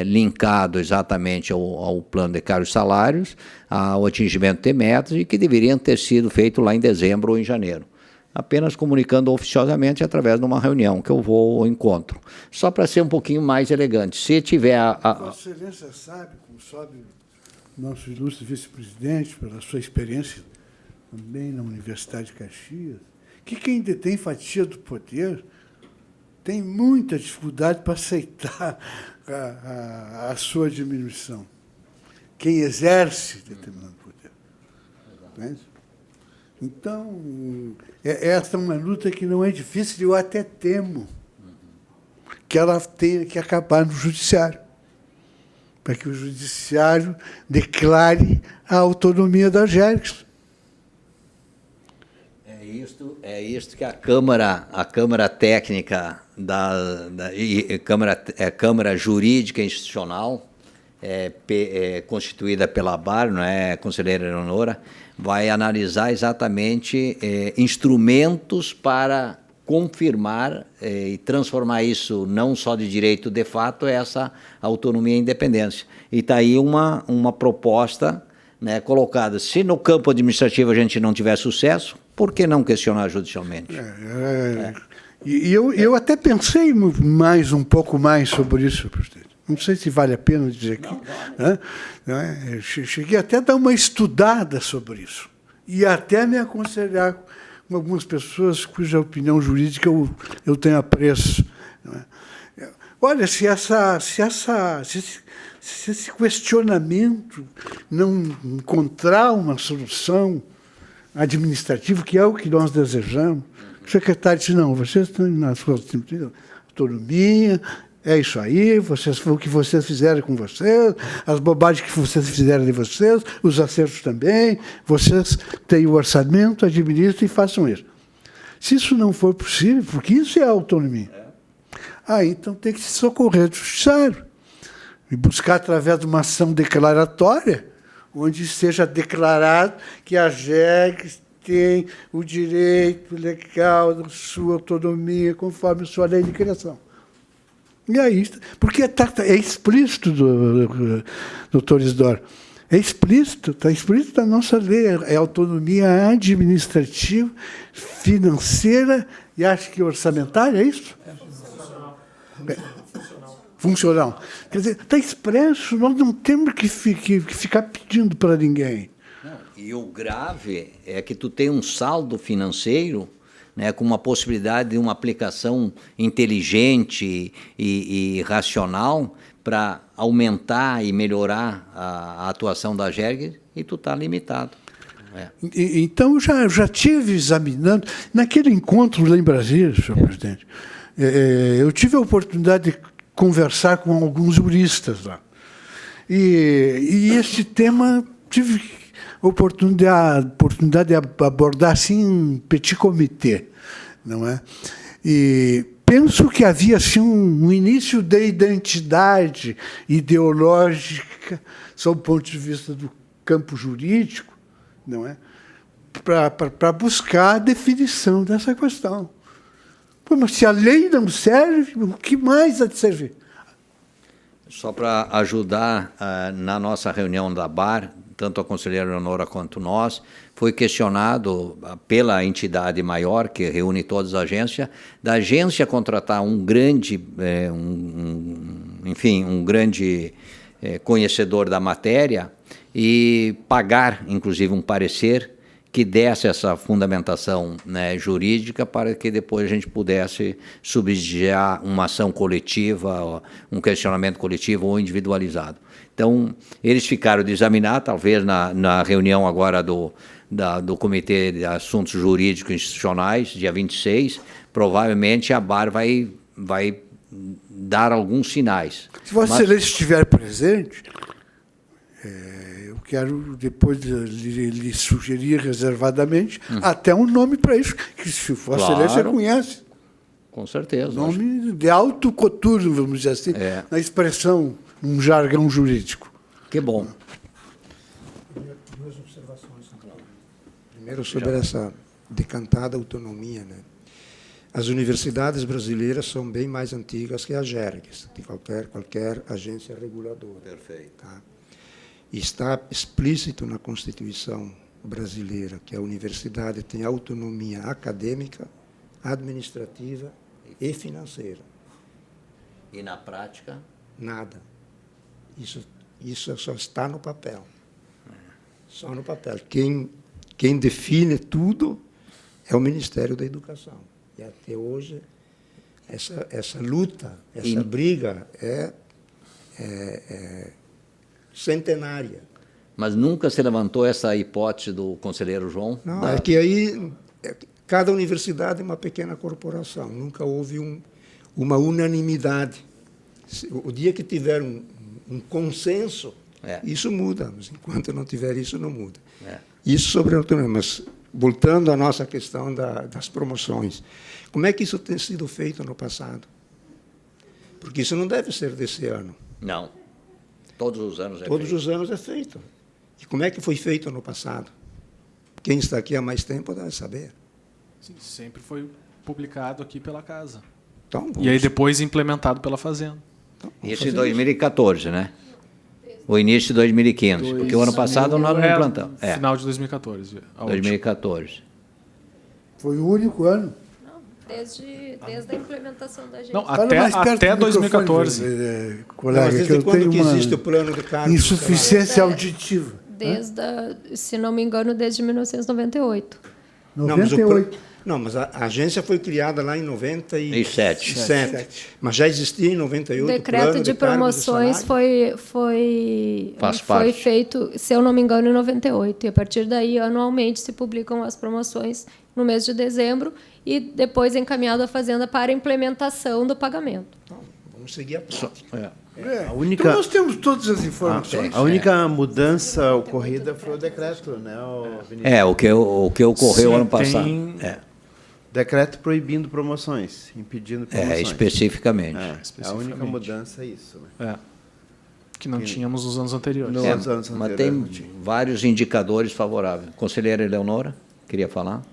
S1: linkado exatamente ao plano de cargos e salários, ao atingimento de metas, e que deveriam ter sido feito lá em dezembro ou em janeiro. Apenas comunicando oficiosamente através de uma reunião que eu vou ao encontro. Só para ser um pouquinho mais elegante. Se tiver
S5: Vossa Excelência sabe, como sabe nosso ilustre vice-presidente, pela sua experiência também na Universidade de Caxias, que quem detém fatia do poder tem muita dificuldade para aceitar a sua diminuição. Quem exerce determinado poder. Entende? Então, essa é uma luta que não é difícil, eu até temo que ela tenha que acabar no judiciário, para que o judiciário declare a autonomia da Gergs.
S1: É isto que a Câmara Técnica Câmara Jurídica Institucional, constituída pela BAR, não é, conselheira Eleonora, vai analisar exatamente instrumentos para confirmar e transformar isso não só de direito de fato, essa autonomia e independência. E está aí uma proposta, né, colocada. Se no campo administrativo a gente não tiver sucesso, por que não questionar judicialmente?
S5: E eu até pensei um pouco mais sobre isso, presidente. Não sei se vale a pena dizer aqui. Não é? Eu cheguei até a dar uma estudada sobre isso. E até me aconselhar com algumas pessoas cuja opinião jurídica eu tenho apreço. Não é? Olha, se esse questionamento não encontrar uma solução administrativa, que é o que nós desejamos, o secretário disse, não, vocês estão na sua autonomia, é isso aí, o que vocês fizeram com vocês, as bobagens que vocês fizeram de vocês, os acertos também, vocês têm o orçamento, administram e façam isso. Se isso não for possível, porque isso é autonomia, então tem que se socorrer do judiciário e buscar através de uma ação declaratória, onde seja declarado que a JEG tem o direito legal da sua autonomia conforme a sua lei de criação. E aí, porque é explícito, doutor Isidoro, está explícito na nossa lei, é autonomia administrativa, financeira e acho que orçamentária, é isso? Funcional. Quer dizer, está expresso, nós não temos que ficar pedindo para ninguém.
S1: Não, e o grave é que tu tem um saldo financeiro, né, com uma possibilidade de uma aplicação inteligente e racional para aumentar e melhorar a atuação da JEG, e tu está limitado.
S5: Então, eu já tive examinando, naquele encontro lá em Brasília, senhor presidente, eu tive a oportunidade de conversar com alguns juristas lá. E este tema tive a oportunidade de abordar assim um petit comité, não é? E penso que havia assim um início de identidade ideológica, sob o ponto de vista do campo jurídico, não é? Para buscar a definição dessa questão. Pô, mas se a lei não serve, o que mais há de servir?
S1: Só para ajudar, na nossa reunião da BAR, tanto a conselheira Leonora quanto nós, foi questionado pela entidade maior, que reúne todas as agências, da agência contratar um grande, um grande conhecedor da matéria e pagar, inclusive, um parecer que desse essa fundamentação, né, jurídica para que depois a gente pudesse subsidiar uma ação coletiva, um questionamento coletivo ou individualizado. Então, eles ficaram de examinar, talvez na reunião agora do Comitê de Assuntos Jurídicos Institucionais, dia 26, provavelmente a BAR vai dar alguns sinais.
S5: Se Vossa Excelência estiver presente, eu quero depois lhe sugerir reservadamente até um nome para isso, que se Vossa Excelência conhece.
S1: Com certeza.
S5: Nome de alto coturno, vamos dizer assim, na expressão, um jargão jurídico.
S1: Que bom.
S4: Duas observações. Primeiro, sobre essa decantada autonomia, né? As universidades brasileiras são bem mais antigas que as JERGs, de qualquer agência reguladora.
S1: Perfeito.
S4: Tá? E está explícito na Constituição brasileira que a universidade tem autonomia acadêmica, administrativa e financeira.
S1: E na prática?
S4: Nada. Isso só está no papel. Só no papel. Quem define tudo é o Ministério da Educação. E até hoje, essa luta, essa briga é centenária.
S1: Mas nunca se levantou essa hipótese do conselheiro João?
S4: Não, é que aí cada universidade é uma pequena corporação. Nunca houve uma unanimidade. O dia que tiver um consenso, isso muda. Mas enquanto não tiver isso, não muda. Isso sobre a autonomia. Mas, voltando à nossa questão das promoções, como é que isso tem sido feito no passado? Porque isso não deve ser desse ano.
S1: Não. Todos os anos é feito.
S4: Todos os anos é feito. E como é que foi feito no passado? Quem está aqui há mais tempo deve saber.
S6: Sim, sempre foi publicado aqui pela Casa.
S4: Então,
S6: e aí depois implementado pela Fazenda.
S1: Então, isso em 2014, né? O início de 2015. Porque o ano passado nós não implantamos.
S6: Final de 2014.
S1: 2014.
S5: Foi o único ano.
S2: Desde a implementação da agência.
S6: Não,
S5: Fala mais perto
S6: até
S5: do microfone,
S6: 2014.
S5: Colega,
S4: Mas
S5: que
S4: desde
S5: eu
S4: quando
S5: tenho
S4: que
S5: uma
S4: existe o plano de cargos?
S5: insuficiência auditiva.
S2: Se não me engano, desde 1998.
S4: Não, mas,
S5: 98.
S4: mas a agência foi criada lá em
S1: 97.
S4: 97. Mas já existia em 98
S2: O
S4: o
S2: decreto
S4: plano
S2: de
S4: cargos e
S2: promoções
S4: salário?
S2: foi
S1: Faz parte.
S2: feito, se eu não me engano, em 98. E a partir daí, anualmente, se publicam as promoções no mês de dezembro e depois encaminhado à Fazenda para implementação do pagamento.
S4: Então, vamos seguir a prática.
S3: A única-
S5: Então nós temos todas as informações.
S3: A única mudança ocorrida foi o decreto, né, Vinícius?
S1: O que ocorreu
S6: Sim,
S1: ano passado.
S6: tem-
S3: Decreto proibindo promoções, impedindo promoções.
S1: Especificamente.
S3: A única mudança é isso, né?
S6: Que não tínhamos nos anos anteriores.
S3: No-
S1: É,
S3: Nos anos
S1: mas
S3: anteriores,
S1: tem
S3: não tinha.
S1: vários indicadores favoráveis. Conselheira Eleonora, queria falar?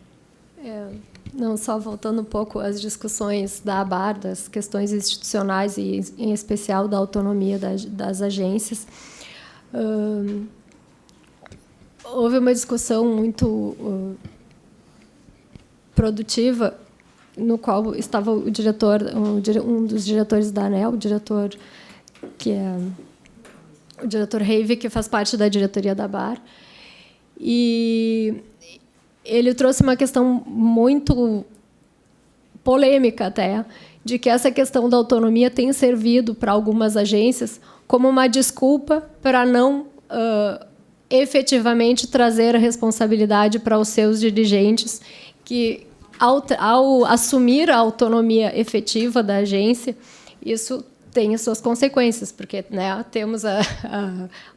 S2: Não, só voltando um pouco às discussões da ABAR, das questões institucionais e, em especial, da autonomia das agências. Houve uma discussão muito produtiva, no qual estava o diretor, um dos diretores da ANEEL, o diretor Reive, que faz parte da diretoria da ABAR, e ele trouxe uma questão muito polêmica até, de que essa questão da autonomia tem servido para algumas agências como uma desculpa para não efetivamente trazer a responsabilidade para os seus dirigentes, que, ao assumir a autonomia efetiva da agência, isso tem as suas consequências, porque, né, temos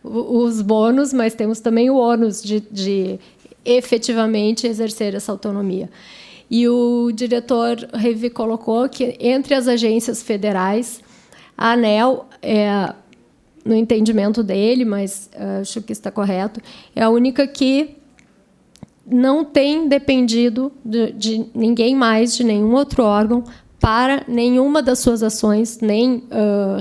S2: os bônus, mas temos também o ônus de efetivamente exercer essa autonomia. E o diretor Reive colocou que, entre as agências federais, a ANEEL, no entendimento dele, mas acho que está correto, é a única que não tem dependido de ninguém mais, de nenhum outro órgão, para nenhuma das suas ações, nem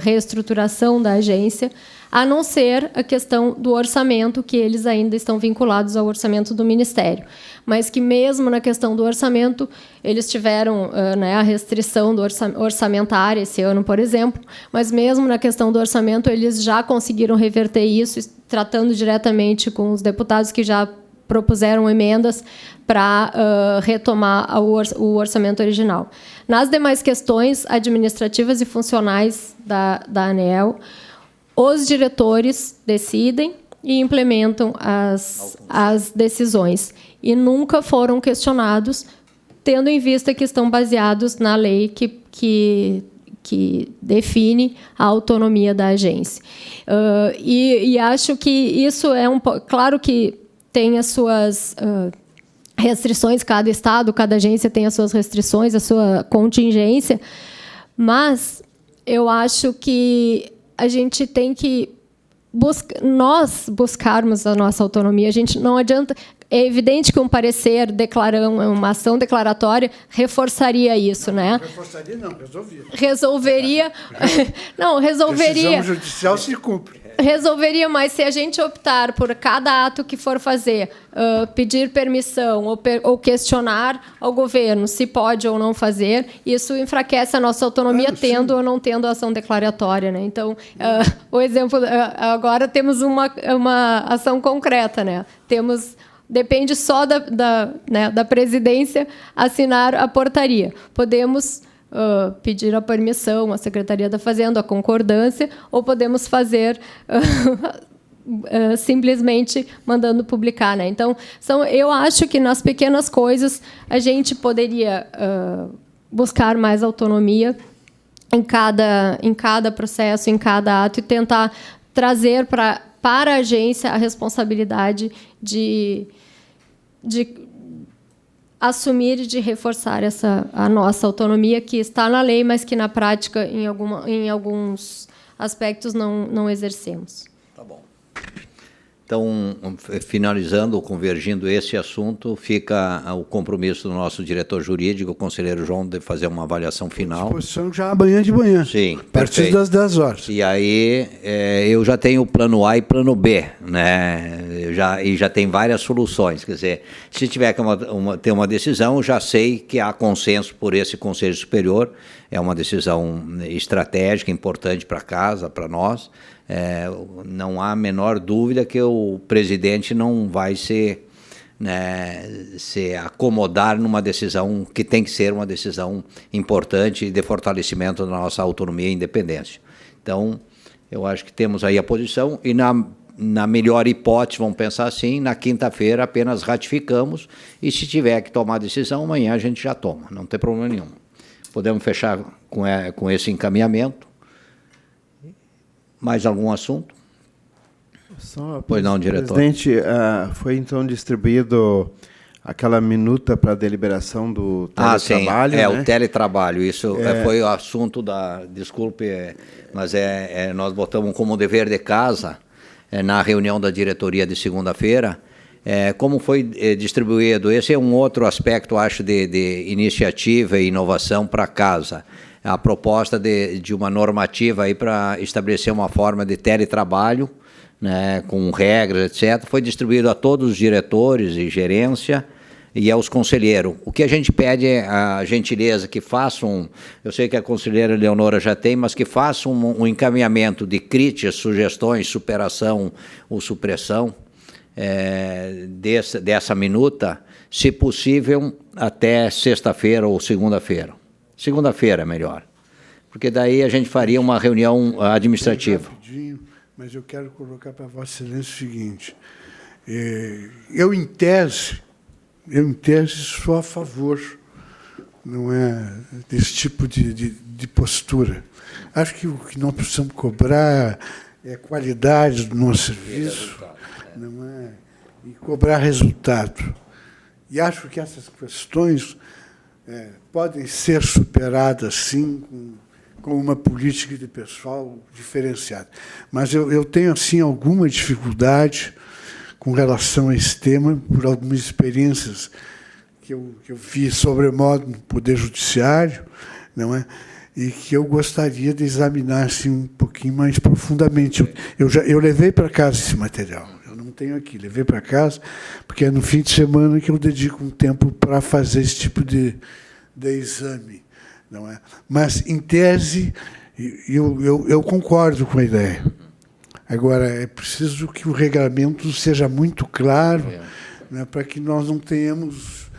S2: reestruturação da agência, a não ser a questão do orçamento, que eles ainda estão vinculados ao orçamento do Ministério. Mas que, mesmo na questão do orçamento, eles tiveram a restrição do orçamentária esse ano, por exemplo, mas, mesmo na questão do orçamento, eles já conseguiram reverter isso, tratando diretamente com os deputados que já propuseram emendas para retomar o orçamento original. Nas demais questões administrativas e funcionais da ANEEL, os diretores decidem e implementam as decisões, e nunca foram questionados, tendo em vista que estão baseados na lei que define a autonomia da agência. E acho que isso é claro que tem as suas restrições, cada estado, cada agência tem as suas restrições, a sua contingência, mas eu acho que a gente tem que buscarmos a nossa autonomia. A gente não adianta. É evidente que um parecer, uma ação declaratória, reforçaria isso, né?
S5: Reforçaria, não,
S2: resolveria. Não, resolveria.
S5: A decisão judicial se cumpre.
S2: Resolveria, mas se a gente optar por cada ato que for fazer, pedir permissão ou questionar ao governo se pode ou não fazer, isso enfraquece a nossa autonomia, tendo ou não tendo ação declaratória, né? Então, o exemplo, agora temos uma ação concreta, né? Depende só da presidência assinar a portaria. Podemos pedir a permissão à Secretaria da Fazenda, a concordância, ou podemos fazer simplesmente mandando publicar, né? Então, eu acho que nas pequenas coisas a gente poderia buscar mais autonomia em cada processo, em cada ato, e tentar trazer para a agência a responsabilidade de assumir e de reforçar a nossa autonomia, que está na lei, mas que, na prática, em alguns aspectos, não exercemos.
S1: Tá bom. Então, finalizando, convergindo esse assunto, fica o compromisso do nosso diretor jurídico, o conselheiro João, de fazer uma avaliação final.
S5: Disposição já amanhã de manhã.
S1: Sim,
S5: a partir
S1: perfeito.
S5: das 10 horas.
S1: E aí, eu já tenho o plano A e plano B, né? E já tem várias soluções. Quer dizer, se tiver que ter uma decisão, eu já sei que há consenso por esse Conselho Superior. É uma decisão estratégica, importante para a casa, para nós. Não há a menor dúvida que o presidente não vai se acomodar numa decisão que tem que ser uma decisão importante de fortalecimento da nossa autonomia e independência. Então, eu acho que temos aí a posição e, na melhor hipótese, vamos pensar assim, na quinta-feira apenas ratificamos e, se tiver que tomar decisão, amanhã a gente já toma, não tem problema nenhum. Podemos fechar com esse encaminhamento. Mais algum assunto? Pois não, diretor.
S3: Presidente, foi então distribuído aquela minuta para a deliberação do teletrabalho,
S1: sim,
S3: né?
S1: o teletrabalho, isso foi o assunto da... Desculpe, mas nós botamos como dever de casa, na reunião da diretoria de segunda-feira, como foi distribuído. Esse é um outro aspecto, acho, de iniciativa e inovação para casa. A proposta de uma normativa aí para estabelecer uma forma de teletrabalho, né, com regras, etc., foi distribuído a todos os diretores e gerência e aos conselheiros. O que a gente pede é a gentileza que façam, eu sei que a conselheira Leonora já tem, mas que façam um encaminhamento de críticas, sugestões, superação ou supressão dessa minuta, se possível, até sexta-feira ou segunda-feira. Segunda-feira é melhor, porque daí a gente faria uma reunião administrativa.
S5: Rapidinho, mas eu quero colocar para Vossa Excelência o seguinte. Eu, em tese, sou a favor, não é, desse tipo de postura. Acho que o que nós precisamos cobrar é a qualidade do nosso serviço, não é, e cobrar resultado. E acho que essas questões podem ser superadas, sim, com uma política de pessoal diferenciada. Mas eu tenho, assim, alguma dificuldade com relação a esse tema, por algumas experiências que eu vi sobremodo no Poder Judiciário, não é? E que eu gostaria de examinar assim, um pouquinho mais profundamente. Eu levei para casa esse material. Eu não tenho aqui, levei para casa, porque é no fim de semana que eu dedico um tempo para fazer esse tipo de exame, não é? Mas, em tese, eu concordo com a ideia. Agora, é preciso que o regulamento seja muito claro, né, para que nós não tenhamos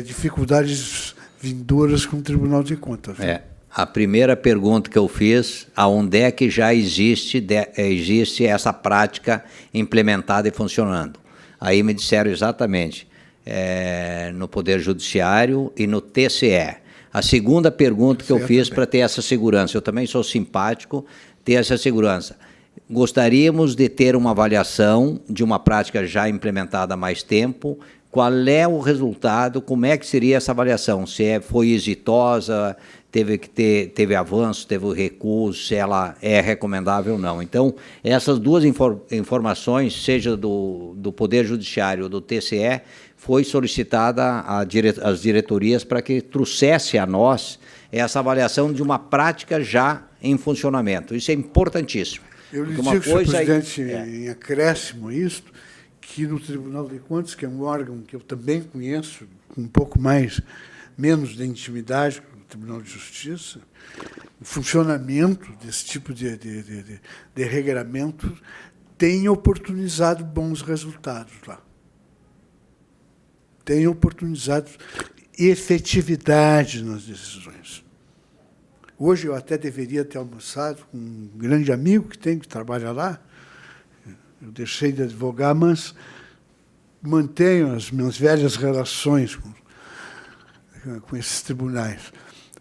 S5: dificuldades vindouras com o Tribunal de Contas.
S1: A primeira pergunta que eu fiz, aonde é que já existe essa prática implementada e funcionando? Aí me disseram exatamente, no Poder Judiciário e no TCE. A segunda pergunta que eu fiz para ter essa segurança, eu também sou simpático, ter essa segurança. Gostaríamos de ter uma avaliação de uma prática já implementada há mais tempo. Qual é o resultado? Como é que seria essa avaliação? Se foi exitosa, teve avanço, teve recuo, se ela é recomendável ou não. Então, essas duas informações, seja do Poder Judiciário ou do TCE, foi solicitada às diretorias para que trouxesse a nós essa avaliação de uma prática já em funcionamento. Isso é importantíssimo.
S5: Eu lhe digo, senhor presidente, em acréscimo a isto, que no Tribunal de Contas, que é um órgão que eu também conheço, com um pouco menos de intimidade que o Tribunal de Justiça, o funcionamento desse tipo de regramento tem oportunizado bons resultados lá. Tem oportunizado efetividade nas decisões. Hoje eu até deveria ter almoçado com um grande amigo que tem, que trabalha lá. Eu deixei de advogar, mas mantenho as minhas velhas relações com esses tribunais.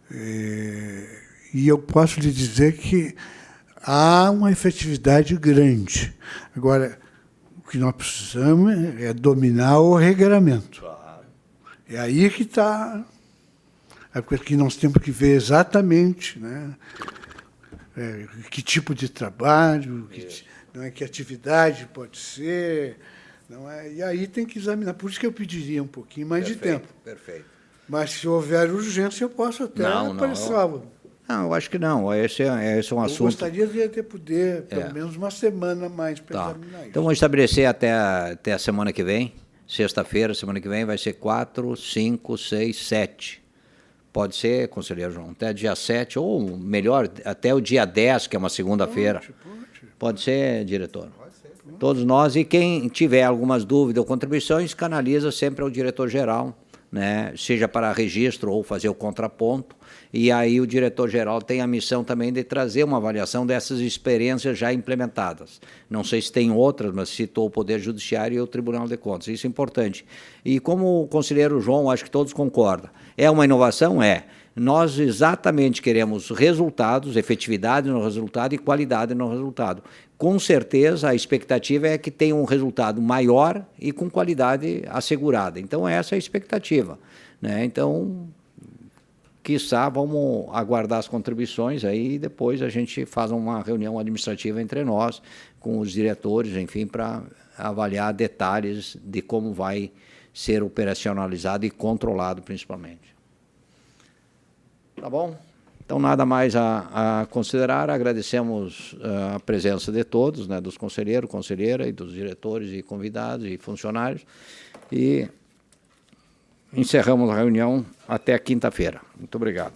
S5: E eu posso lhe dizer que há uma efetividade grande. Agora, o que nós precisamos é dominar o regramento. É aí que está... É porque nós temos que ver exatamente, né, que tipo de trabalho, não é? Que atividade pode ser, não é? E aí tem que examinar. Por isso que eu pediria um pouquinho mais de tempo.
S1: Perfeito.
S5: Mas se houver urgência, eu posso até apressá-lo.
S1: Não, eu acho que não. Esse é um
S5: Eu
S1: assunto...
S5: gostaria de poder, pelo menos uma semana mais para examinar isso.
S1: Então, vamos estabelecer até a semana que vem. Sexta-feira, semana que vem, vai ser 4, 5, 6, 7. Pode ser, conselheiro João, até dia 7, ou melhor, até o dia 10, que é uma segunda-feira. Pode ser, diretor? Pode ser. Todos nós, e quem tiver algumas dúvidas ou contribuições, canaliza sempre ao diretor-geral, né? Seja para registro ou fazer o contraponto, e aí o diretor-geral tem a missão também de trazer uma avaliação dessas experiências já implementadas. Não sei se tem outras, mas citou o Poder Judiciário e o Tribunal de Contas, isso é importante. E como o conselheiro João, acho que todos concordam, é uma inovação? É. Nós exatamente queremos resultados, efetividade no resultado e qualidade no resultado. Com certeza, a expectativa é que tenha um resultado maior e com qualidade assegurada. Então, essa é a expectativa, né? Então, quiçá, vamos aguardar as contribuições aí e depois a gente faz uma reunião administrativa entre nós, com os diretores, enfim, para avaliar detalhes de como vai ser operacionalizado e controlado, principalmente. Tá bom? Então, nada mais a considerar. Agradecemos a presença de todos, né, dos conselheiros, conselheira e dos diretores e convidados e funcionários. E encerramos a reunião até quinta-feira. Muito obrigado.